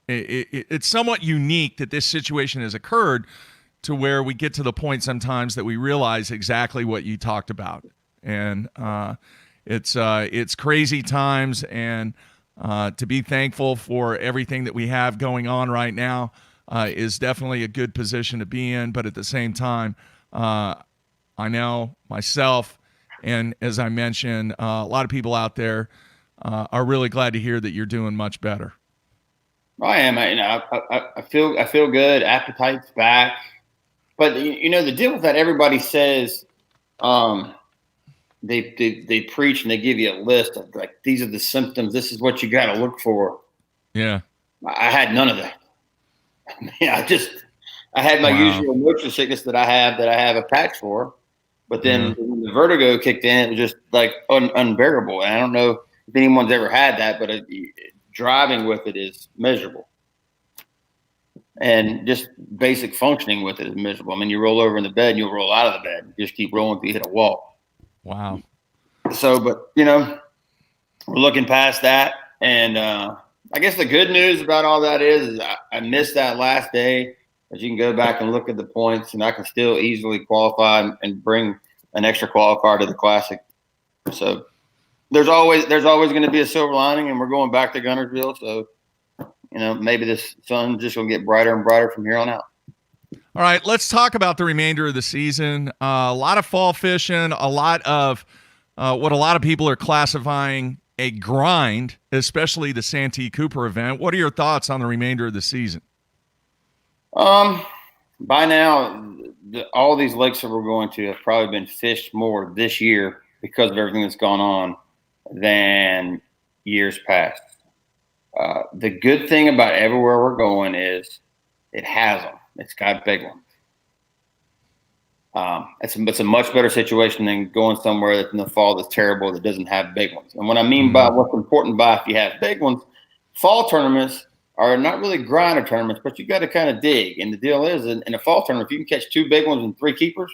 Speaker 2: it's somewhat unique that this situation has occurred, to where we get to the point sometimes that we realize exactly what you talked about. And it's crazy times, and to be thankful for everything that we have going on right now is definitely a good position to be in. But at the same time, I know myself, and as I mentioned, a lot of people out there are really glad to hear that you're doing much better.
Speaker 11: I am. I feel good. Appetite's back. But, you know, the deal with that, everybody says they preach and they give you a list of, like, these are the symptoms. This is what you got to look for.
Speaker 2: Yeah.
Speaker 11: I had none of that. I had my usual motion sickness that I have a patch for. But then when the vertigo kicked in, it was just like unbearable. And I don't know, if anyone's ever had that, but driving with it is miserable. And just basic functioning with it is miserable. I mean, you roll over in the bed and you'll roll out of the bed. You just keep rolling until you hit a wall.
Speaker 2: Wow.
Speaker 11: So, but, you know, we're looking past that. And I guess the good news about all that is I missed that last day. As you can go back and look at the points, and I can still easily qualify and bring an extra qualifier to the Classic. So there's always going to be a silver lining, and we're going back to Guntersville. So, you know, maybe this sun's just going to get brighter and brighter from here on out.
Speaker 2: All right, let's talk about the remainder of the season. A lot of fall fishing, a lot of what a lot of people are classifying a grind, especially the Santee Cooper event. What are your thoughts on the remainder of the season?
Speaker 11: By now, all these lakes that we're going to have probably been fished more this year because of everything that's gone on than years past. The good thing about everywhere we're going is it has them. It's got big ones. It's a much better situation than going somewhere that's in the fall that's terrible that doesn't have big ones. And what I mean by what's important by if you have big ones, fall tournaments are not really grinder tournaments, but you got to kind of dig. And the deal is, in a fall tournament, if you can catch 2 big ones and 3 keepers,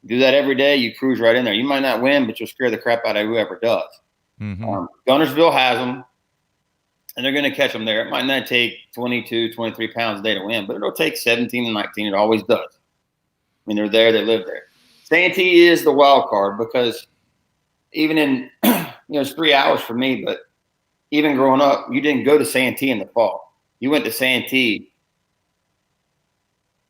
Speaker 11: do that every day, you cruise right in there. You might not win, but you'll scare the crap out of whoever does. Guntersville has them, and they're going to catch them there. It might not take 22, 23 pounds a day to win, but it'll take 17 and 19. It always does. I mean, they're there, they live there. Santee is the wild card because even in, it's 3 hours for me, but even growing up, you didn't go to Santee in the fall. You went to Santee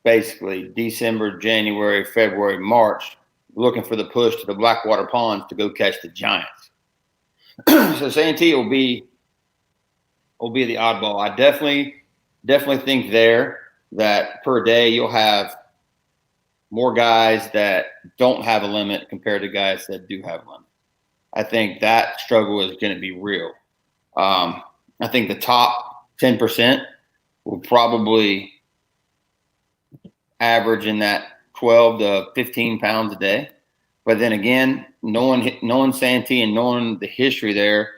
Speaker 11: basically December, January, February, March, looking for the push to the Blackwater ponds to go catch the giants. So Santee will be the oddball. I definitely think there that per day you'll have more guys that don't have a limit compared to guys that do have a limit. I think that struggle is going to be real. I think the top 10% will probably average in that 12 to 15 pounds a day. But then again, knowing Santee and knowing the history there,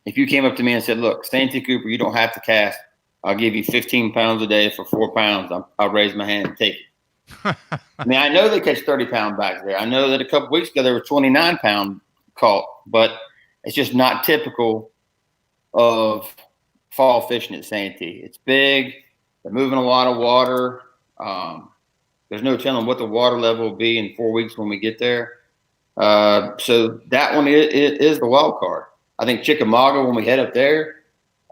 Speaker 11: if you came up to me and said, look, Santee Cooper, you don't have to cast. I'll give you 15 pounds a day for 4 pounds. I'll raise my hand and take it. I mean, I know they catch 30-pound bags there. I know that a couple weeks ago there were 29-pound caught, but it's just not typical of fall fishing at Santee. It's big. They're moving a lot of water. There's no telling what the water level will be in 4 weeks when we get there. So that one is the wild card. I think Chickamauga, when we head up there,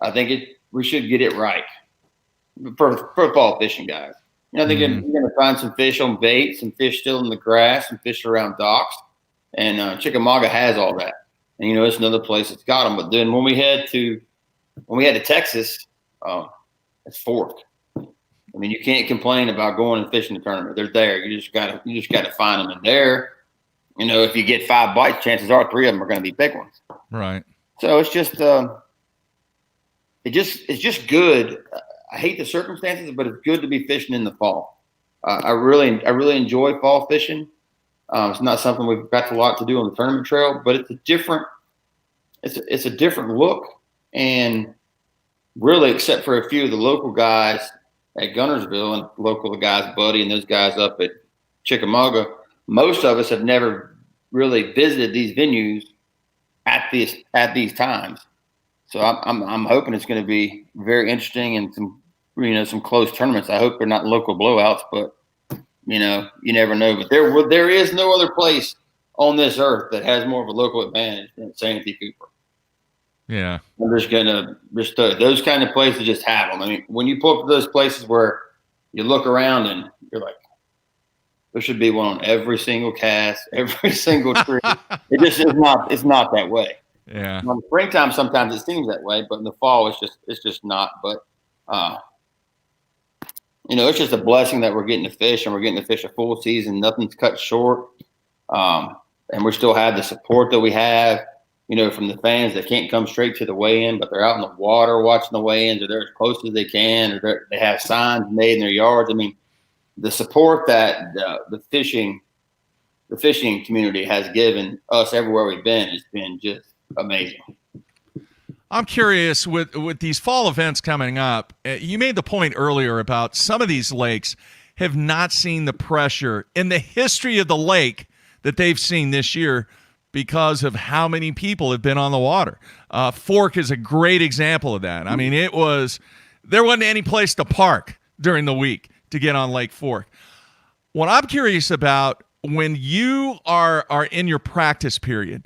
Speaker 11: I think we should get it right for fall fishing guys. You know, I think you're going to find some fish on bait, some fish still in the grass, some fish around docks. And Chickamauga has all that. And, you know, it's another place that's got them. But then when we head to Texas, it's forked. I mean, you can't complain about going and fishing the tournament. They're there. You just got to find them in there. You know, if you get 5 bites, chances are 3 of them are going to be big ones.
Speaker 2: Right. So
Speaker 11: it's just it's just good. I hate the circumstances, but it's good to be fishing in the fall. I really enjoy fall fishing. It's not something we've got a lot to do on the tournament trail, but it's a different look. And really, except for a few of the local guys at Guntersville and local guys, Buddy and those guys up at Chickamauga, most of us have never really visited these venues at these times. So I'm hoping it's going to be very interesting and some close tournaments. I hope they're not local blowouts, but you know, you never know. But there is no other place on this earth that has more of a local advantage than Santee Cooper.
Speaker 2: Yeah.
Speaker 11: I'm just gonna those kind of places just have them. I mean, when you pull up to those places where you look around and you're like, there should be one on every single cast, every single tree. It just is not. It's not that way.
Speaker 2: Yeah.
Speaker 11: In the springtime, sometimes it seems that way, but in the fall, it's just not. But you know, it's just a blessing that we're getting to fish, and we're getting to fish a full season. Nothing's cut short, and we still have the support that we have. You know, from the fans that can't come straight to the weigh-in, but they're out in the water watching the weigh-ins, or they're as close as they can, or they have signs made in their yards. I mean, the support that the fishing community has given us everywhere we've been has been just amazing.
Speaker 2: I'm curious with these fall events coming up. You made the point earlier about some of these lakes have not seen the pressure in the history of the lake that they've seen this year because of how many people have been on the water. Fork is a great example of that. I mean, there wasn't any place to park during the week to get on Lake Fork. What I'm curious about, when you are in your practice period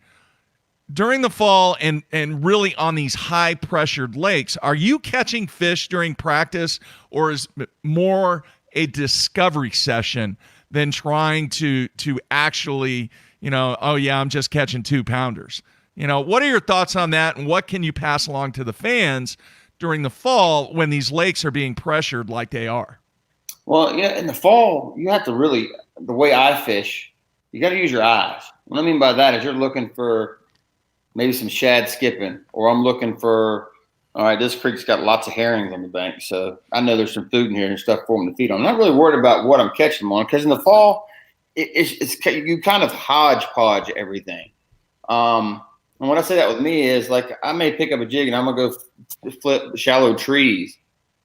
Speaker 2: during the fall and really on these high pressured lakes, are you catching fish during practice, or is it more a discovery session than trying to actually, oh yeah, I'm just catching 2-pounders? What are your thoughts on that, and what can you pass along to the fans during the fall when these lakes are being pressured like they are?
Speaker 11: Well, in the fall, you have to really, the way I fish, you got to use your eyes. What I mean by that is you're looking for maybe some shad skipping, or I'm looking for, all right, this creek's got lots of herrings on the bank, so I know there's some food in here and stuff for them to feed on. I'm not really worried about what I'm catching them on, because in the fall, it's you kind of hodgepodge everything. And when I say that with me is, like, I may pick up a jig and I'm going to go flip shallow trees,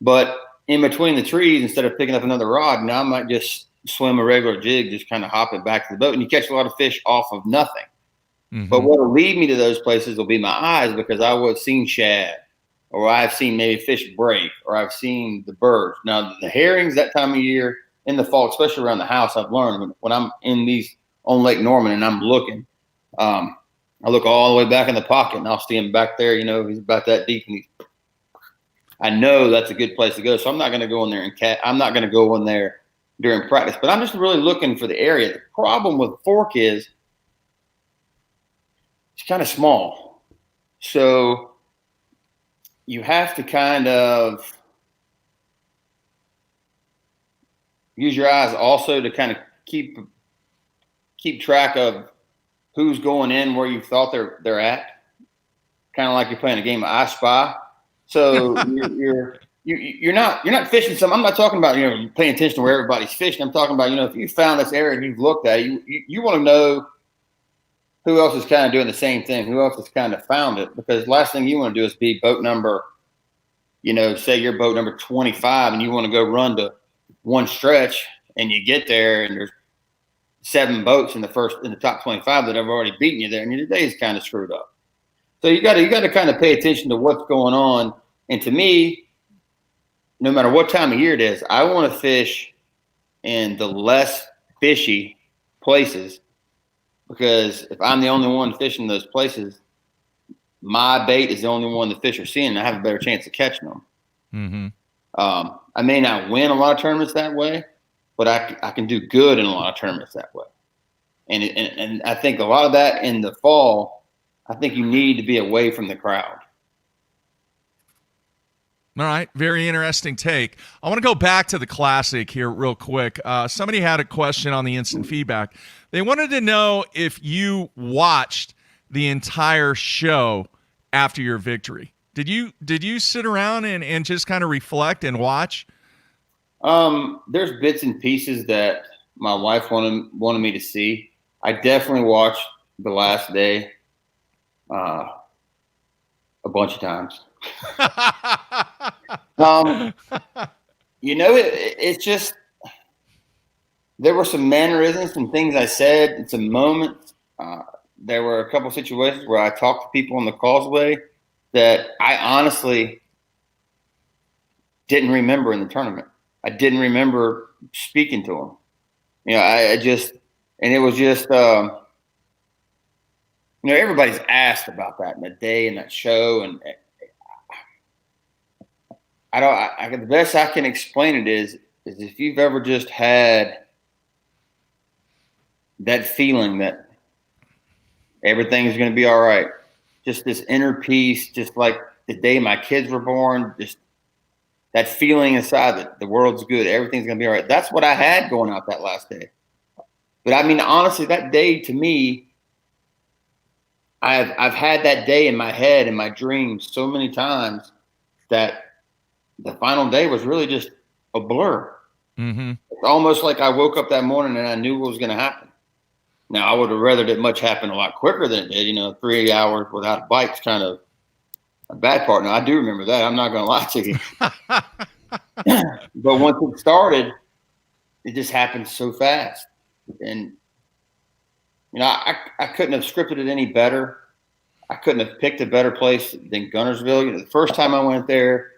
Speaker 11: but in between the trees, instead of picking up another rod, now I might just swim a regular jig, just kind of hop it back to the boat, and you catch a lot of fish off of nothing. Mm-hmm. But what will lead me to those places will be my eyes, because I will have seen shad, or I've seen maybe fish break, or I've seen the birds. Now, the herrings that time of year in the fall, especially around the house, I've learned when I'm in these on Lake Norman and I'm looking, I look all the way back in the pocket and I'll see him back there. He's about that deep, and I know that's a good place to go. So I'm not going to go in there I'm not going to go in there during practice, but I'm just really looking for the area. The problem with Fork is it's kind of small. So you have to kind of use your eyes also to kind of keep track of who's going in where you thought they're at. Kind of like you're playing a game of I Spy. So you're not fishing some. I'm not talking about paying attention to where everybody's fishing. I'm talking about if you found this area and you've looked at it, you want to know who else is kind of doing the same thing, who else has kind of found it. Because last thing you want to do is be boat number, say you're boat number 25 and you want to go run to one stretch, and you get there and there's 7 boats in the top 25 that have already beaten you there, and your day is kind of screwed up. So you got to kind of pay attention to what's going on. And to me, no matter what time of year it is, I want to fish in the less fishy places, because if I'm the only one fishing those places, my bait is the only one the fish are seeing, and I have a better chance of catching them. Mm-hmm. I may not win a lot of tournaments that way, but I can do good in a lot of tournaments that way. And I think a lot of that in the fall, I think you need to be away from the crowd.
Speaker 2: All right. Very interesting take. I want to go back to the Classic here real quick. Somebody had a question on the instant feedback. They wanted to know if you watched the entire show after your victory. Did you sit around and just kind of reflect and watch?
Speaker 11: There's bits and pieces that my wife wanted me to see. I definitely watched the last day a bunch of times. It's just, there were some mannerisms, some things I said, and some moments. There were a couple situations where I talked to people on the causeway that I honestly didn't remember in the tournament. I didn't remember speaking to them. And it was just, everybody's asked about that in the day and that show. And the best I can explain it is if you've ever just had that feeling that everything's going to be all right, just this inner peace, just like the day my kids were born, just that feeling inside that the world's good, everything's going to be all right. That's what I had going out that last day. But I mean, honestly, that day to me, I've had that day in my head, in my dreams so many times that the final day was really just a blur. Mm-hmm. It's almost like I woke up that morning and I knew what was going to happen. Now, I would have rathered it much happen a lot quicker than it did. 3 hours without a bite's kind of a bad part. Now, I do remember that. I'm not going to lie to you. But once it started, it just happened so fast. And, I couldn't have scripted it any better. I couldn't have picked a better place than Guntersville. The first time I went there,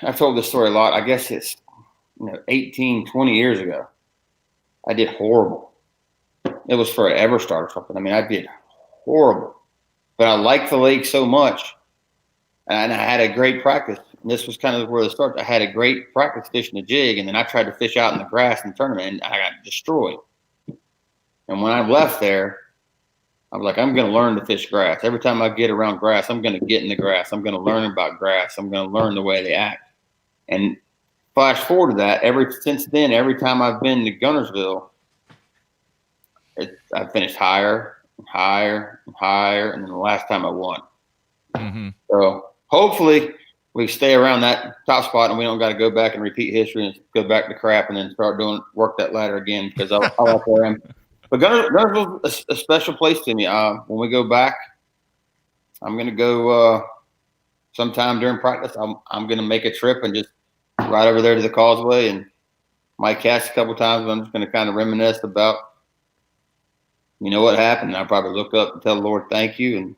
Speaker 11: I've told this story a lot. I guess it's 18, 20 years ago. I did horrible. It was for an EverStart or something. I mean, I did horrible. But I liked the lake so much, and I had a great practice. And this was kind of where it started. I had a great practice fishing a jig, and then I tried to fish out in the grass in the tournament, and I got destroyed. And when I left there, I was like, I'm going to learn to fish grass. Every time I get around grass, I'm going to get in the grass. I'm going to learn about grass. I'm going to learn the way they act. And flash forward to that, since then, every time I've been to Guntersville, I finished higher and higher and higher, and then the last time I won.
Speaker 2: Mm-hmm. So
Speaker 11: hopefully we stay around that top spot, and we don't got to go back and repeat history and go back to crap and then start work that ladder again, because I like where I am. But Guntersville's a special place to me. When we go back, I'm going to go sometime during practice. I'm going to make a trip and just ride over there to the causeway, and might cast a couple times. But I'm just going to kind of reminisce about, what happened. And I'll probably look up and tell the Lord thank you and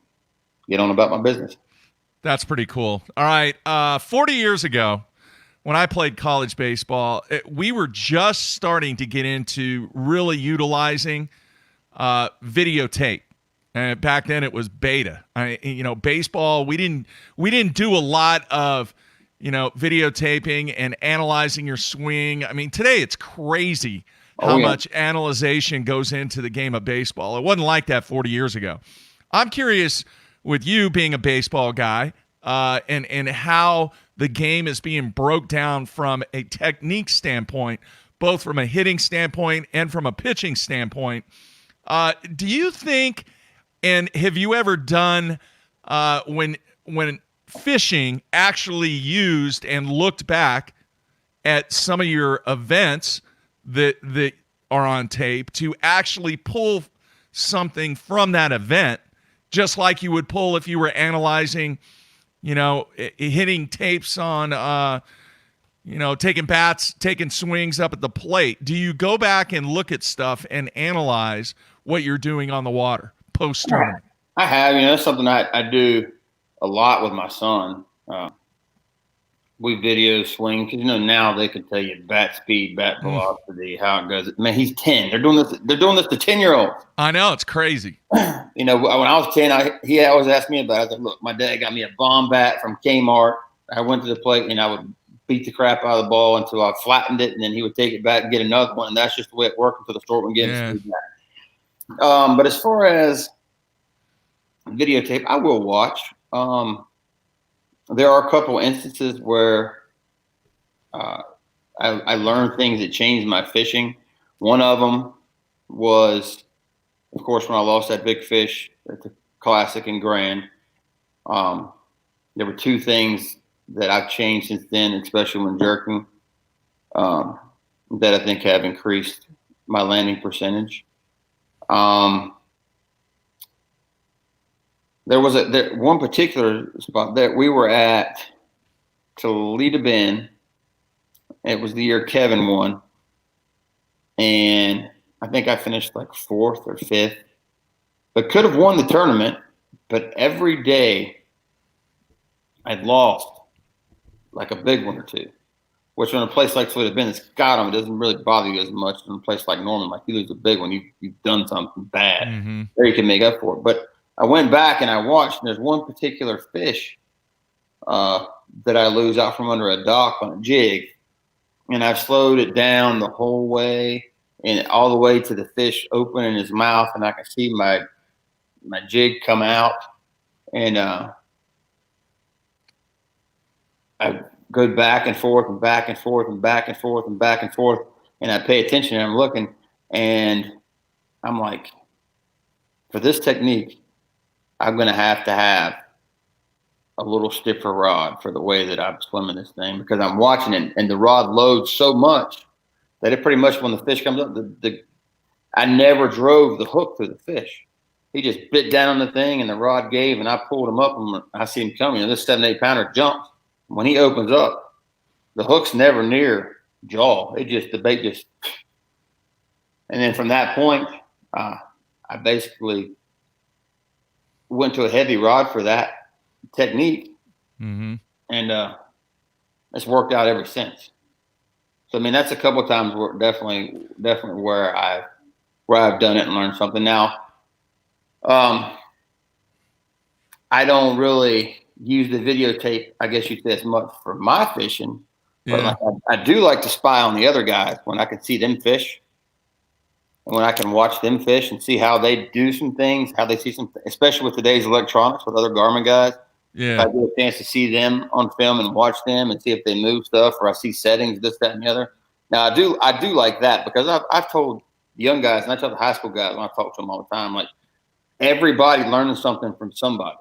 Speaker 11: get on about my business.
Speaker 2: That's pretty cool. All right. 40 years ago, when I played college baseball, we were just starting to get into really utilizing videotape. And back then it was beta. Baseball, we didn't do a lot of, videotaping and analyzing your swing. I mean, today it's crazy how much analyzation goes into the game of baseball. It wasn't like that 40 years ago. I'm curious, with you being a baseball guy, and how the game is being broke down from a technique standpoint, both from a hitting standpoint and from a pitching standpoint. Do you think, and have you ever done when fishing actually used and looked back at some of your events that are on tape to actually pull something from that event, just like you would pull if you were analyzing, hitting tapes on, taking bats, taking swings up at the plate? Do you go back and look at stuff and analyze what you're doing on the water post-tournament?
Speaker 11: I have. That's something I do a lot with my son. We video swing because now they can tell you bat speed, bat velocity, how it goes. Man, he's 10. They're doing this to 10-year-olds.
Speaker 2: I know, it's crazy.
Speaker 11: When I was 10, he always asked me about it. I was like, look, my dad got me a bomb bat from Kmart. I went to the plate and I would beat the crap out of the ball until I flattened it, and then he would take it back and get another one. And that's just the way it worked until the short one gets it back. But as far as videotape, I will watch. There are a couple instances where I learned things that changed my fishing. One of them was, of course, when I lost that big fish at the Classic in Grand. There were two things that I've changed since then, especially when jerking, that I think have increased my landing percentage. There was one particular spot that we were at Toledo Bend. It was the year Kevin won. And I think I finished like 4th or 5th, but could have won the tournament. But every day I'd lost like a big one or two, which in a place like Toledo Bend, it's got them. It doesn't really bother you as much in a place like Norman. Like you lose a big one, you've done something bad.
Speaker 2: Mm-hmm.
Speaker 11: There you can make up for it. But I went back and I watched, and there's one particular fish that I lose out from under a dock on a jig. And I've slowed it down the whole way and all the way to the fish opening his mouth, and I can see my jig come out. And I go back and forth and back and forth and back and forth and back and forth, and I pay attention and I'm looking, and I'm like, for this technique, I'm going to have a little stiffer rod for the way that I'm swimming this thing, because I'm watching it and the rod loads so much that it pretty much, when the fish comes up, the I never drove the hook through the fish. He just bit down on the thing, and the rod gave, and I pulled him up, and I see him coming. And this 7-8 pounder jumps. When he opens up, the hook's never near jaw. The bait just. And then from that point, I basically went to a heavy rod for that technique, and it's worked out ever since. So I mean, that's a couple of times where definitely where I've done it and learned something. Now, I don't really use the videotape, I guess you'd say, as much for my fishing, but like I do like to spy on the other guys when I can see them fish, and when I can watch them fish and see how they do some things, how they see some, especially with today's electronics with other Garmin guys.
Speaker 2: Yeah,
Speaker 11: if I get a chance to see them on film and watch them and see if they move stuff, or I see settings, this, that, and the other. Now I do like that, because I've told the young guys, and I tell the high school guys when I talk to them all the time, like, everybody learning something from somebody,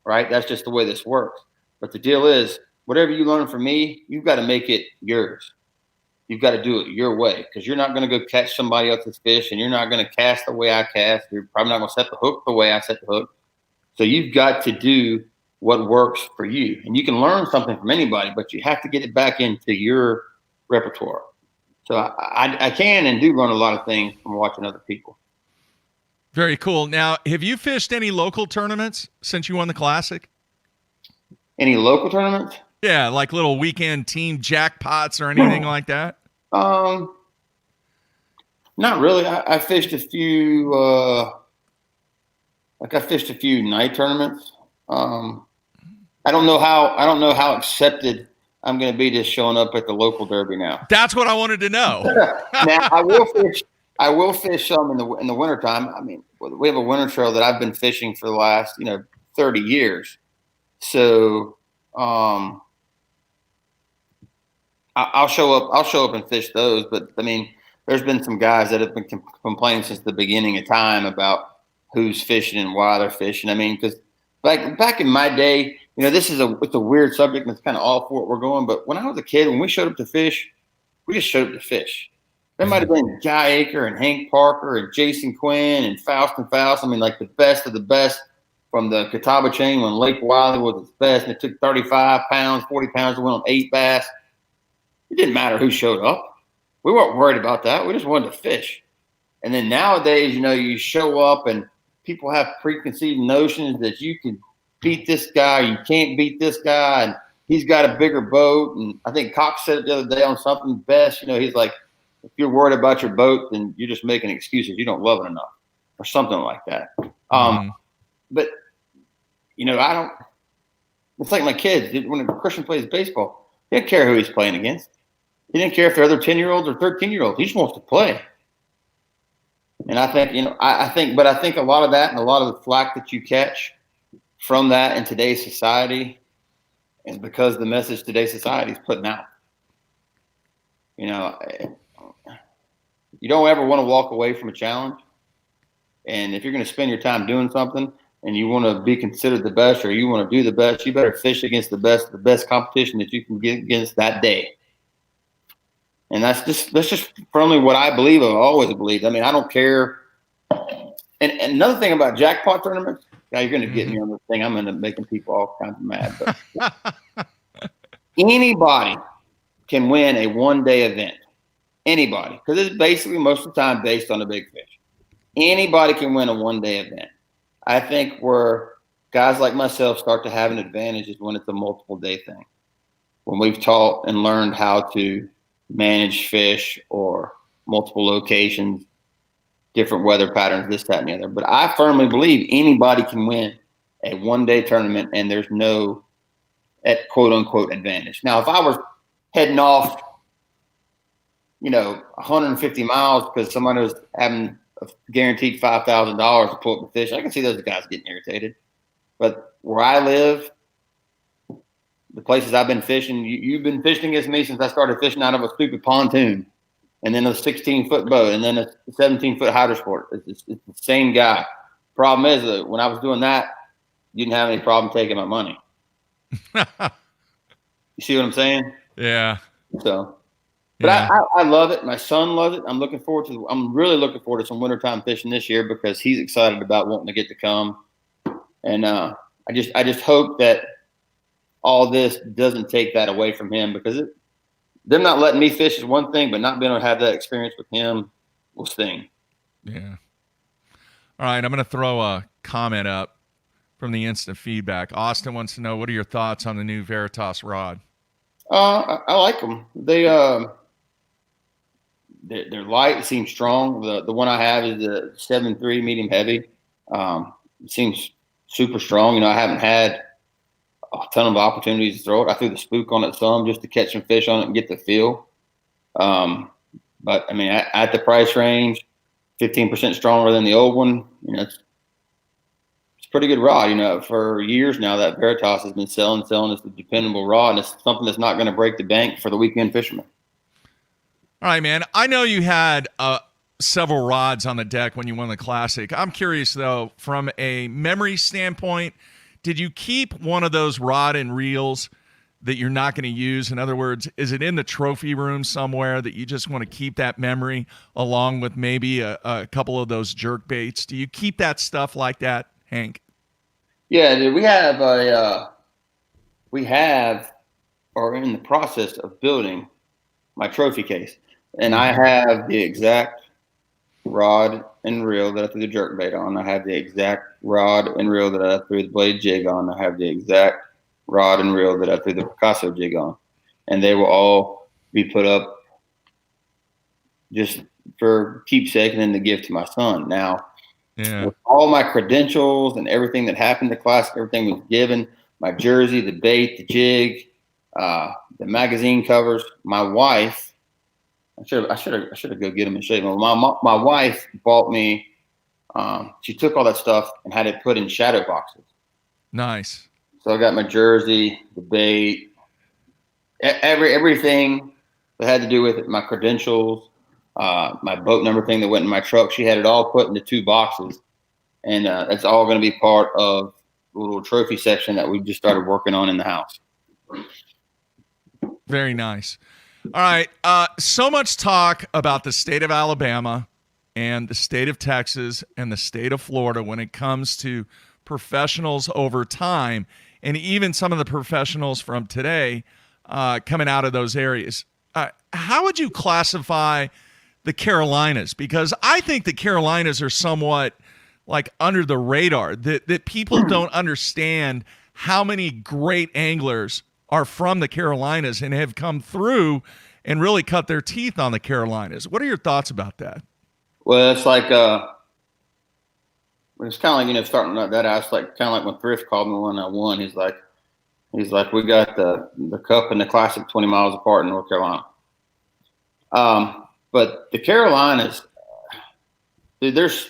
Speaker 11: right? That's just the way this works. But the deal is, whatever you learn from me, you've got to make it yours. You've got to do it your way, because you're not going to go catch somebody else's fish, and you're not going to cast the way I cast. You're probably not going to set the hook the way I set the hook. So you've got to do what works for you. And you can learn something from anybody, but you have to get it back into your repertoire. So I can and do learn a lot of things from watching other people.
Speaker 2: Very cool. Now, have you fished any local tournaments since you won the Classic?
Speaker 11: Any local tournaments?
Speaker 2: Yeah, like little weekend team jackpots or anything like that?
Speaker 11: Not really. I fished a few I fished a few night tournaments. I don't know how accepted I'm going to be just showing up at the local derby now.
Speaker 2: That's what I wanted to know.
Speaker 11: Now I will fish some in the wintertime. I mean, we have a winter trail that I've been fishing for the last 30 years. So I'll show up and fish those. But I mean, there's been some guys that have been complaining since the beginning of time about who's fishing and why they're fishing. I mean, because back in my day, it's a weird subject, and it's kind of all for what we're going. But when I was a kid, when we showed up to fish, we just showed up to fish. There might have been Guy Aker and Hank Parker and Jason Quinn and Faust. I mean, like the best of the best from the Catawba chain when Lake Wiley was its best, and it took 35 pounds, 40 pounds to win on 8 bass. It didn't matter who showed up. We weren't worried about that. We just wanted to fish. And then nowadays, you show up and people have preconceived notions that you can beat this guy, you can't beat this guy, and he's got a bigger boat. And I think Cox said it the other day on something best. He's like, if you're worried about your boat, then you're just making excuses. You don't love it enough, or something like that. But I don't. It's like my kids. When Christian plays baseball, he didn't care who he's playing against. He didn't care if they're other 10-year-olds or 13-year-olds. He just wants to play. And I think, I think a lot of that and a lot of the flack that you catch from that in today's society is because the message today's society is putting out. You don't ever want to walk away from a challenge. And if you're going to spend your time doing something and you want to be considered the best, or you want to do the best, you better fish against the best competition that you can get against that day. And that's just firmly what I believe. I've always believed. I mean, I don't care. And another thing about jackpot tournaments, now you're going to get me on this thing. I'm going to making people all kinds of mad. But anybody can win a one-day event. Anybody, because it's basically most of the time based on a big fish. Anybody can win a one-day event. I think where guys like myself start to have an advantage is when it's a multiple-day thing. When we've taught and learned how to manage fish or multiple locations, different weather patterns, this, that, and the other. But I firmly believe anybody can win a one-day tournament, and there's no quote-unquote advantage. Now, if I was heading off 150 miles because somebody was having a guaranteed $5,000 to pull up the fish, I can see those guys getting irritated. But where I live, the places I've been fishing, you've been fishing against me since I started fishing out of a stupid pontoon, and then a 16-foot boat, and then a 17-foot hydro sport. It's the same guy. Problem is that when I was doing that, you didn't have any problem taking my money. You see what I'm saying?
Speaker 2: Yeah.
Speaker 11: So But
Speaker 2: Yeah.
Speaker 11: I love it. My son loves it. I'm really looking forward to some wintertime fishing this year because he's excited about wanting to get to come. And I just hope that all this doesn't take that away from him, because them not letting me fish is one thing, but not being able to have that experience with him will sting.
Speaker 2: Yeah. All right, I'm going to throw a comment up from the instant feedback. Austin wants to know, what are your thoughts on the new Veritas rod?
Speaker 11: I like them. They're light. It seems strong. The one I have is the 7.3 medium heavy. It seems super strong. I haven't had a ton of opportunities to throw it. I threw the spook on it some just to catch some fish on it and get the feel. But I mean, at the price range, 15% stronger than the old one. It's a pretty good rod. For years now, that Veritas has been selling as the dependable rod, and it's something that's not going to break the bank for the weekend fisherman.
Speaker 2: All right, man. I know you had several rods on the deck when you won the Classic. I'm curious, though, from a memory standpoint, did you keep one of those rod and reels that you're not going to use? In other words, is it in the trophy room somewhere that you just want to keep that memory along with maybe a couple of those jerk baits? Do you keep that stuff like that, Hank?
Speaker 11: Yeah, dude, we are in the process of building my trophy case. And I have the exact rod and reel that I threw the jerk bait on. I have the exact rod and reel that I threw the blade jig on. I have the exact rod and reel that I threw the Picasso jig on. And they will all be put up just for keepsake and then to give to my son. Now, with all my credentials and everything that happened to Classic, everything was given, my jersey, the bait, the jig, the magazine covers, my wife, I should have go get them and show you. My wife bought me. She took all that stuff and had it put in shadow boxes.
Speaker 2: Nice.
Speaker 11: So I got my jersey, the bait, everything that had to do with it, my credentials, my boat number thing that went in my truck. She had it all put into 2 boxes, and that's all going to be part of the little trophy section that we just started working on in the house.
Speaker 2: Very nice. All right. So much talk about the state of Alabama and the state of Texas and the state of Florida when it comes to professionals over time, and even some of the professionals from today coming out of those areas. How would you classify the Carolinas? Because I think the Carolinas are somewhat like under the radar, that people don't understand how many great anglers are from the Carolinas and have come through and really cut their teeth on the Carolinas. What are your thoughts about that?
Speaker 11: Well, it's like it's kind of like, starting like that. I was like, kind of like when Thrift called me when I won. He's like, we got the Cup and the Classic 20 miles apart in North Carolina. But the Carolinas, dude, there's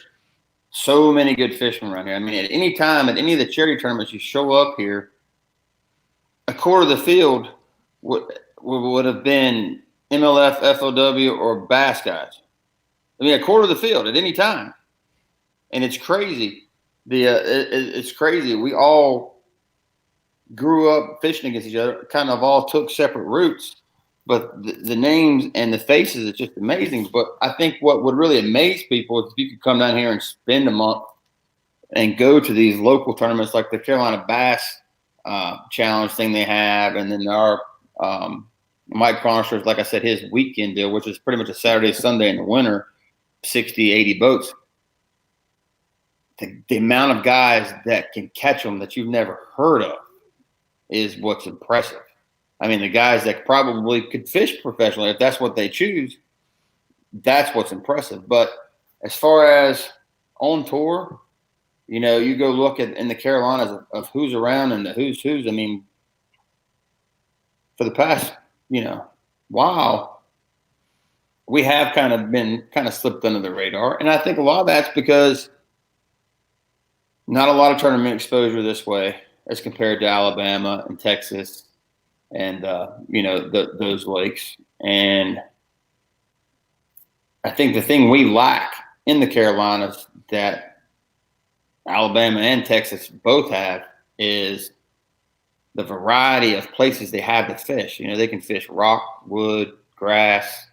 Speaker 11: so many good fishermen around here. I mean, at any time, at any of the charity tournaments, you show up here, a quarter of the field would have been MLF, FLW, or bass guys. I mean, a quarter of the field at any time. And it's crazy. It's crazy. We all grew up fishing against each other, kind of all took separate routes. But the names and the faces, it's just amazing. But I think what would really amaze people is if you could come down here and spend a month and go to these local tournaments like the Carolina Bass Challenge thing they have. And then our Mike Cronister's, like I said, his weekend deal, which is pretty much a Saturday, Sunday in the winter, 60, 80 boats. The amount of guys that can catch them that you've never heard of is what's impressive. I mean, the guys that probably could fish professionally, if that's what they choose, that's what's impressive. But as far as on tour, you go look at in the Carolinas of who's around and the who's. I mean, for the past, while, we have kind of slipped under the radar. And I think a lot of that's because not a lot of tournament exposure this way as compared to Alabama and Texas and, those lakes. And I think the thing we lack in the Carolinas that Alabama and Texas both have is the variety of places they have to fish. They can fish rock, wood, grass.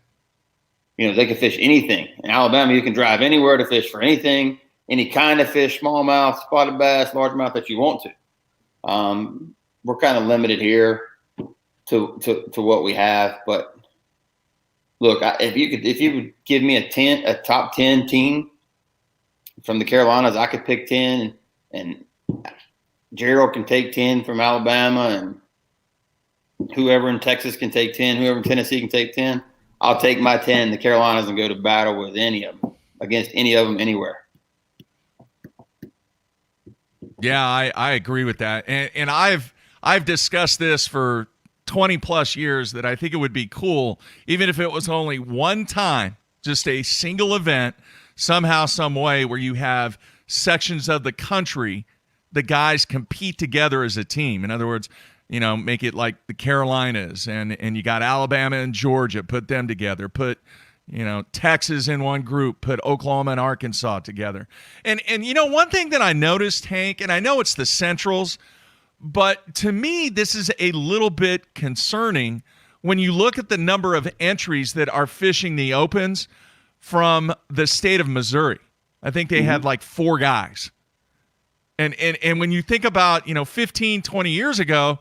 Speaker 11: They can fish anything. In Alabama, you can drive anywhere to fish for anything, any kind of fish, smallmouth, spotted bass, largemouth that you want to. We're kind of limited here to what we have, but look, if you would give me a top 10 team from the Carolinas, I could pick 10, and Gerald can take 10 from Alabama, and whoever in Texas can take 10, whoever in Tennessee can take 10. I'll take my 10, the Carolinas, and go to battle with any of them, against any of them, anywhere.
Speaker 2: Yeah, I agree with that, and I've discussed this for 20 plus years that I think it would be cool, even if it was only one time, just a single event, somehow, some way, where you have sections of the country, the guys compete together as a team. In other words, make it like the Carolinas and you got Alabama and Georgia, put them together, put, Texas in one group, put Oklahoma and Arkansas together. And one thing that I noticed, Hank, and I know it's the Centrals, but to me, this is a little bit concerning when you look at the number of entries that are fishing the Opens from the state of Missouri. I think they had like 4 guys. And when you think about, 15, 20 years ago,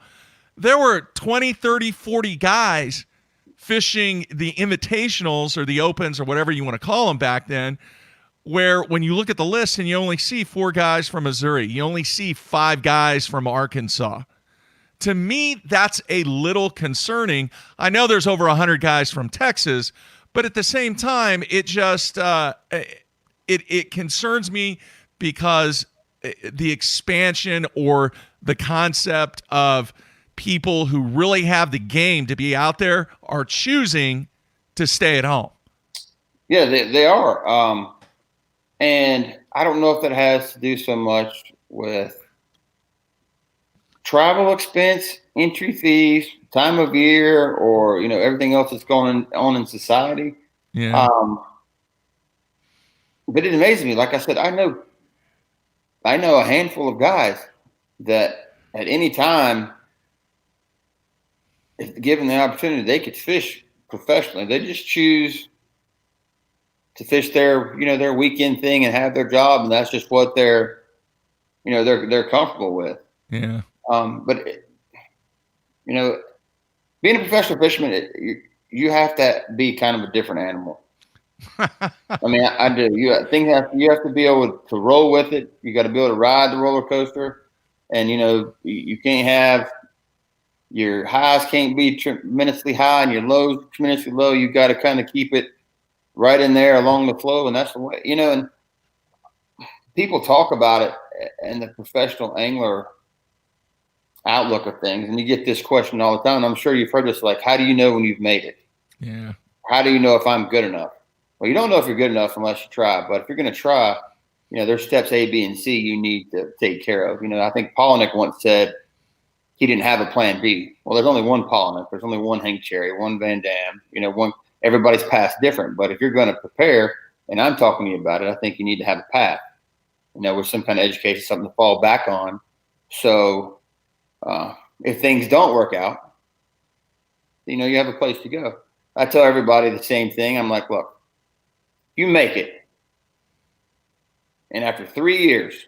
Speaker 2: there were 20, 30, 40 guys fishing the invitationals or the Opens or whatever you want to call them back then, where when you look at the list and you only see 4 guys from Missouri, you only see 5 guys from Arkansas. To me, that's a little concerning. I know there's over 100 guys from Texas, but at the same time, it just it concerns me because the expansion or the concept of people who really have the game to be out there are choosing to stay at home.
Speaker 11: Yeah, they are. And I don't know if that has to do so much with travel expense, entry fees, time of year, or, everything else that's going on in society.
Speaker 2: Yeah.
Speaker 11: But it amazes me. Like I said, I know a handful of guys that at any time, if given the opportunity, they could fish professionally. They just choose to fish their weekend thing and have their job, and that's just what they're comfortable with.
Speaker 2: Yeah.
Speaker 11: But being a professional fisherman, you have to be kind of a different animal. I mean, I do. You have to be able to roll with it. You got to be able to ride the roller coaster, and you can't have your highs can't be tremendously high and your lows tremendously low. You got to kind of keep it right in there along the flow, and that's the way. And people talk about it and the professional angler outlook of things, and you get this question all the time. I'm sure you've heard this, like, how do you know when you've made it?
Speaker 2: Yeah.
Speaker 11: How do you know if I'm good enough? Well, you don't know if you're good enough unless you try. But if you're going to try, there's steps A, B, and C you need to take care of. I think Polnick once said he didn't have a plan B. Well, there's only one Polnick. There's only one Hank Cherry, one Van Dam. One. Everybody's path's different. But if you're going to prepare, and I'm talking to you about it, I think you need to have a path. With some kind of education, something to fall back on. So if things don't work out, you have a place to go. I tell everybody the same thing. I'm like, look, you make it, and after 3 years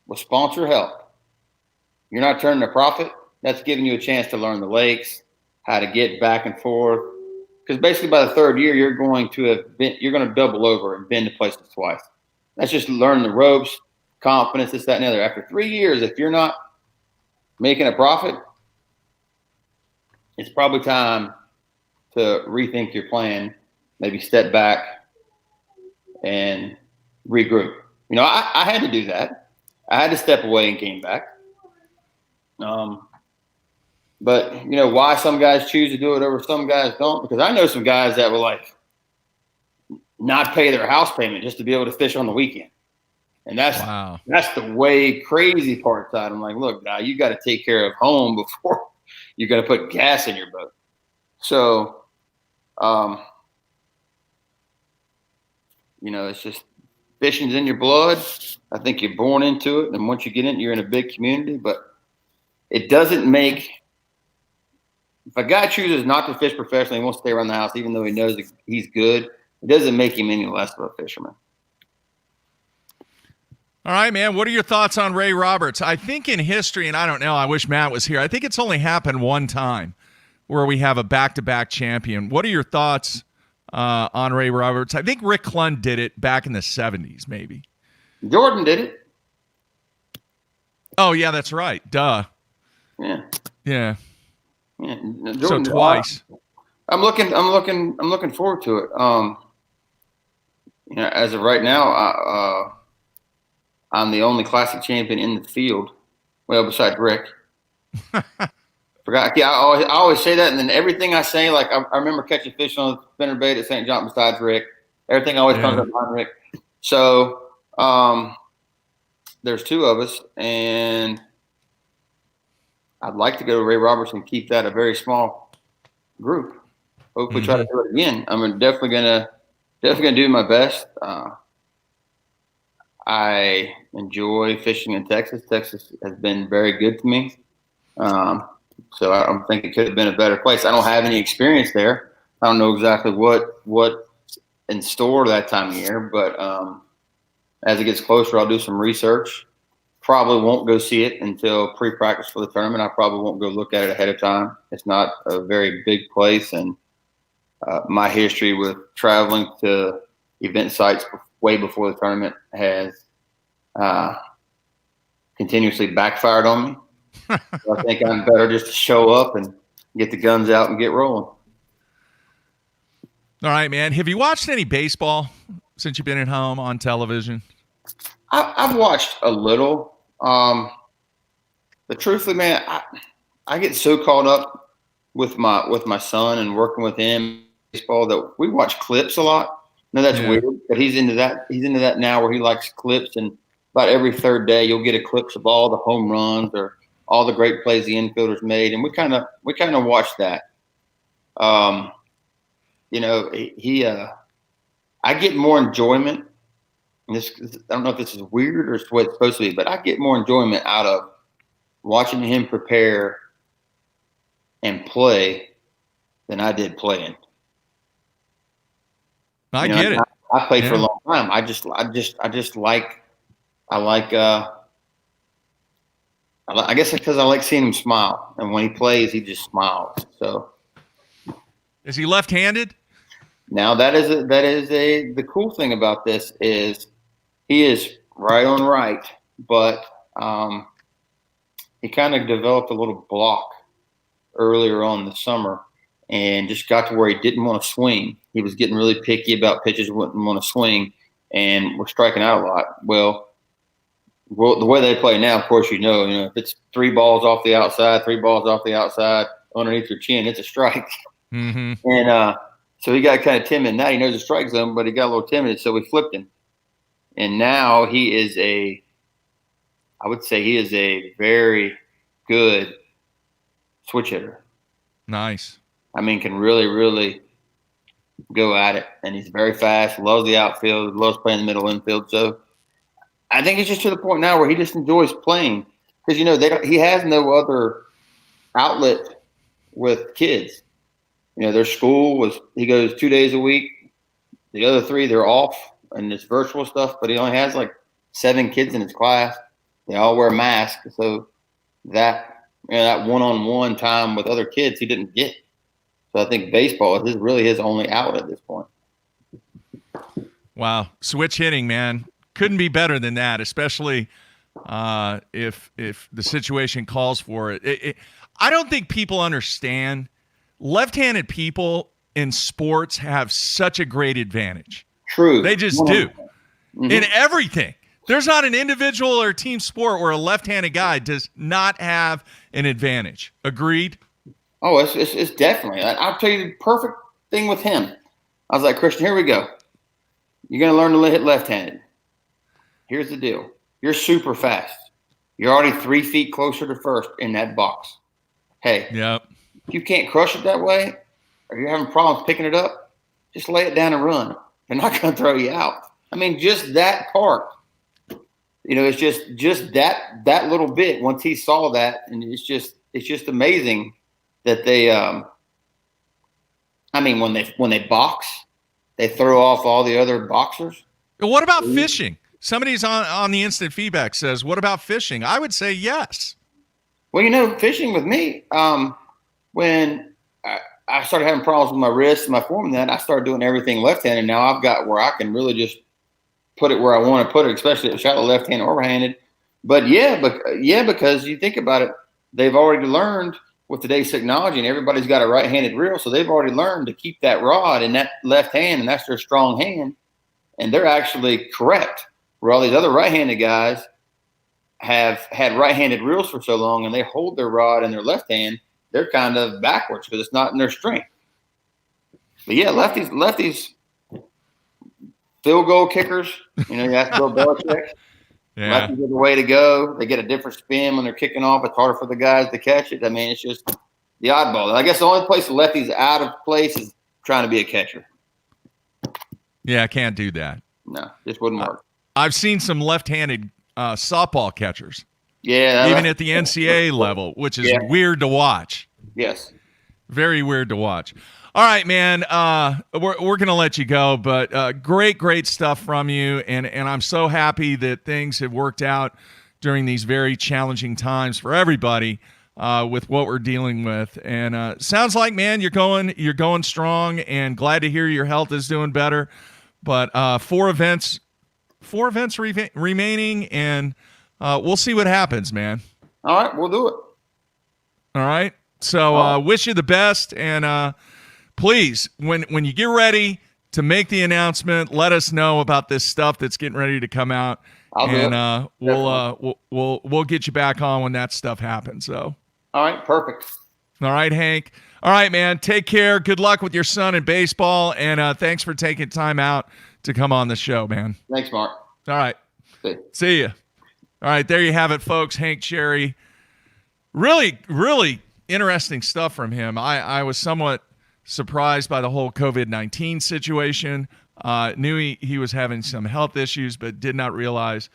Speaker 11: with sponsor help, you're not turning a profit. That's giving you a chance to learn the lakes, how to get back and forth. Because basically by the 3rd year, you're going to double over and bend to places twice. That's just learning the ropes, confidence, this, that, and the other. After 3 years, if you're not making a profit, it's probably time to rethink your plan, maybe step back and regroup. I had to do that. I had to step away and came back. But why some guys choose to do it over some guys don't? Because I know some guys that will like not pay their house payment just to be able to fish on the weekend. And that's the way crazy part side. I'm like, look, now you got to take care of home before you're going to put gas in your boat. So, it's just fishing's in your blood. I think you're born into it. And once you get in, you're in a big community, but it doesn't make if a guy chooses not to fish professionally, he wants to stay around the house, even though he knows that he's good, it doesn't make him any less of a fisherman.
Speaker 2: All right, man. What are your thoughts on Ray Roberts? I think in history, and I don't know, I wish Matt was here, I think it's only happened one time where we have a back-to-back champion. What are your thoughts on Ray Roberts? I think Rick Clunn did it back in the 70s, maybe.
Speaker 11: Jordan did it.
Speaker 2: Oh, yeah, that's right. Duh.
Speaker 11: Yeah.
Speaker 2: Yeah.
Speaker 11: Yeah.
Speaker 2: So twice.
Speaker 11: I'm looking forward to it. As of right now, I'm the only classic champion in the field. Well, besides Rick. Forgot. Yeah, I always say that, and then everything I say, like I remember catching fish on spinner bait at St. John besides Rick. Everything always comes up behind Rick. So there's two of us, and I'd like to go to Ray Roberts and keep that a very small group. Hopefully, try to do it again. I'm definitely gonna do my best. I enjoy fishing in Texas. Texas has been very good to me. So I don't think it could have been a better place. I don't have any experience there. I don't know exactly what's in store that time of year, but as it gets closer, I'll do some research. Probably won't go see it until pre-practice for the tournament. I probably won't go look at it ahead of time. It's not a very big place, and my history with traveling to event sites way before the tournament has continuously backfired on me. So I think I'm better just to show up and get the guns out and get rolling.
Speaker 2: All right, man. Have you watched any baseball since you've been at home on television?
Speaker 11: I've watched a little. But truthfully, man, I get so caught up with my son and working with him baseball that we watch clips a lot. No, that's weird, but he's into that. He's into that now, where he likes clips, and about every third day you'll get a clips of all the home runs or all the great plays the infielders made, and we kind of watch that. I get more enjoyment. And I don't know if this is weird or it's the way it's supposed to be, but I get more enjoyment out of watching him prepare and play than I did playing.
Speaker 2: I get it.
Speaker 11: I played for a long time. I guess because I like seeing him smile, and when he plays, he just smiles. So,
Speaker 2: is he left-handed?
Speaker 11: Now the cool thing about this is he is right on right, but he kind of developed a little block earlier on this summer, and just got to where he didn't want to swing. He was getting really picky about pitches, wouldn't want to swing, and we're striking out a lot. Well, the way they play now, of course, if it's 3 balls off the outside, 3 balls off the outside, underneath your chin, it's a strike.
Speaker 2: Mm-hmm.
Speaker 11: And so he got kind of timid. Now he knows the strike zone, but he got a little timid, so we flipped him. And now he is a very good switch hitter.
Speaker 2: Nice.
Speaker 11: I mean, can really, really go at it. And he's very fast, loves the outfield, loves playing the middle infield. So I think it's just to the point now where he just enjoys playing. Because, he has no other outlet with kids. Their school he goes 2 days a week. The other 3, they're off, and it's virtual stuff, but he only has like 7 kids in his class. They all wear masks. So that one-on-one time with other kids he didn't get. So I think baseball is really his only out at this point.
Speaker 2: Wow. Switch hitting, man. Couldn't be better than that, especially if the situation calls for it. I don't think people understand left-handed people in sports have such a great advantage.
Speaker 11: True.
Speaker 2: They just do. Mm-hmm. In everything. There's not an individual or team sport where a left-handed guy does not have an advantage. Agreed?
Speaker 11: Oh, it's definitely. I'll tell you the perfect thing with him. I was like, Christian, here we go. You're going to learn to hit left-handed. Here's the deal. You're super fast. You're already 3 feet closer to first in that box. Hey,
Speaker 2: yep.
Speaker 11: If you can't crush it that way, or you're having problems picking it up, just lay it down and run. They're not going to throw you out. I mean, just that part. It's just that little bit. Once he saw that, and it's just amazing that they, when they box, they throw off all the other boxers.
Speaker 2: What about fishing? Somebody's on the instant feedback says, what about fishing? I would say yes.
Speaker 11: Well, fishing with me, when I started having problems with my wrist and my form, and that I started doing everything left-handed. Now I've got where I can really just put it where I want to put it, especially if shallow left-handed or right-handed. But because you think about it, they've already learned with today's technology, and everybody's got a right-handed reel, so they've already learned to keep that rod in that left hand, and that's their strong hand, and they're actually correct. Where all these other right-handed guys have had right-handed reels for so long, and they hold their rod in their left hand, they're kind of backwards because it's not in their strength. But yeah, lefties, field goal kickers, you have to go Belichick.
Speaker 2: Yeah.
Speaker 11: Lefties are the way to go. They get a different spin when they're kicking off. It's harder for the guys to catch it. I mean, it's just the oddball. And I guess the only place the lefties out of place is trying to be a catcher.
Speaker 2: Yeah, I can't do that.
Speaker 11: No, just wouldn't work.
Speaker 2: I've seen some left-handed softball catchers.
Speaker 11: Yeah.
Speaker 2: Even at the NCAA level, which is weird to watch.
Speaker 11: Yes.
Speaker 2: Very weird to watch. All right, man. We're going to let you go, but great stuff from you, and I'm so happy that things have worked out during these very challenging times for everybody with what we're dealing with. And sounds like, man, you're going strong, and glad to hear your health is doing better. But 4 events remaining, and we'll see what happens, man.
Speaker 11: All right, we'll do it.
Speaker 2: All right. So wish you the best, and please, when you get ready to make the announcement, let us know about this stuff that's getting ready to come out, and we'll get you back on when that stuff happens. So.
Speaker 11: All right, perfect.
Speaker 2: All right, Hank. All right, man. Take care. Good luck with your son in baseball, and thanks for taking time out to come on the show, man.
Speaker 11: Thanks, Mark.
Speaker 2: All right. See ya. All right, there you have it, folks. Hank Cherry. Really, really interesting stuff from him. I was somewhat surprised by the whole COVID-19 situation. Knew he was having some health issues, but did not realize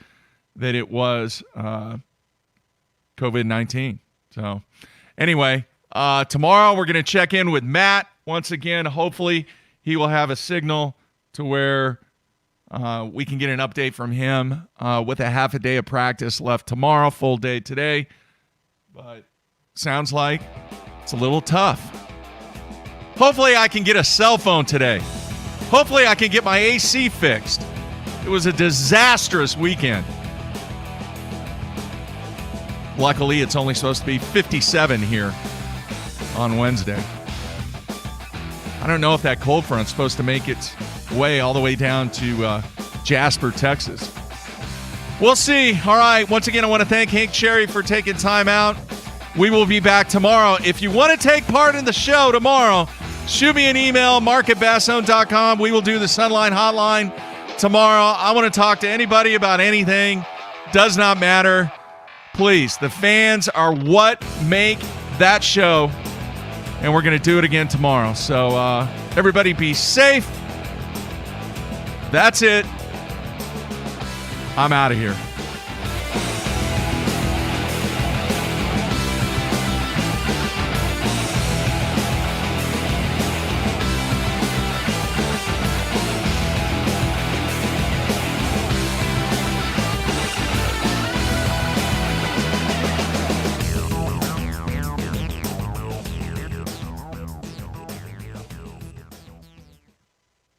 Speaker 2: that it was COVID-19. So anyway, tomorrow we're going to check in with Matt once again. Hopefully he will have a signal to where we can get an update from him with a half a day of practice left tomorrow, full day today. But sounds like it's a little tough. Hopefully I can get a cell phone today. Hopefully I can get my AC fixed. It was a disastrous weekend. Luckily, it's only supposed to be 57 here on Wednesday. I don't know if that cold front's supposed to make its way all the way down to Jasper, Texas. We'll see. All right. Once again, I want to thank Hank Cherry for taking time out. We will be back tomorrow. If you want to take part in the show tomorrow, shoot me an email, mark@basshone.com. We will do the Sunline Hotline tomorrow. I want to talk to anybody about anything. Does not matter. Please, the fans are what make that show, and we're going to do it again tomorrow. So everybody be safe. That's it. I'm out of here.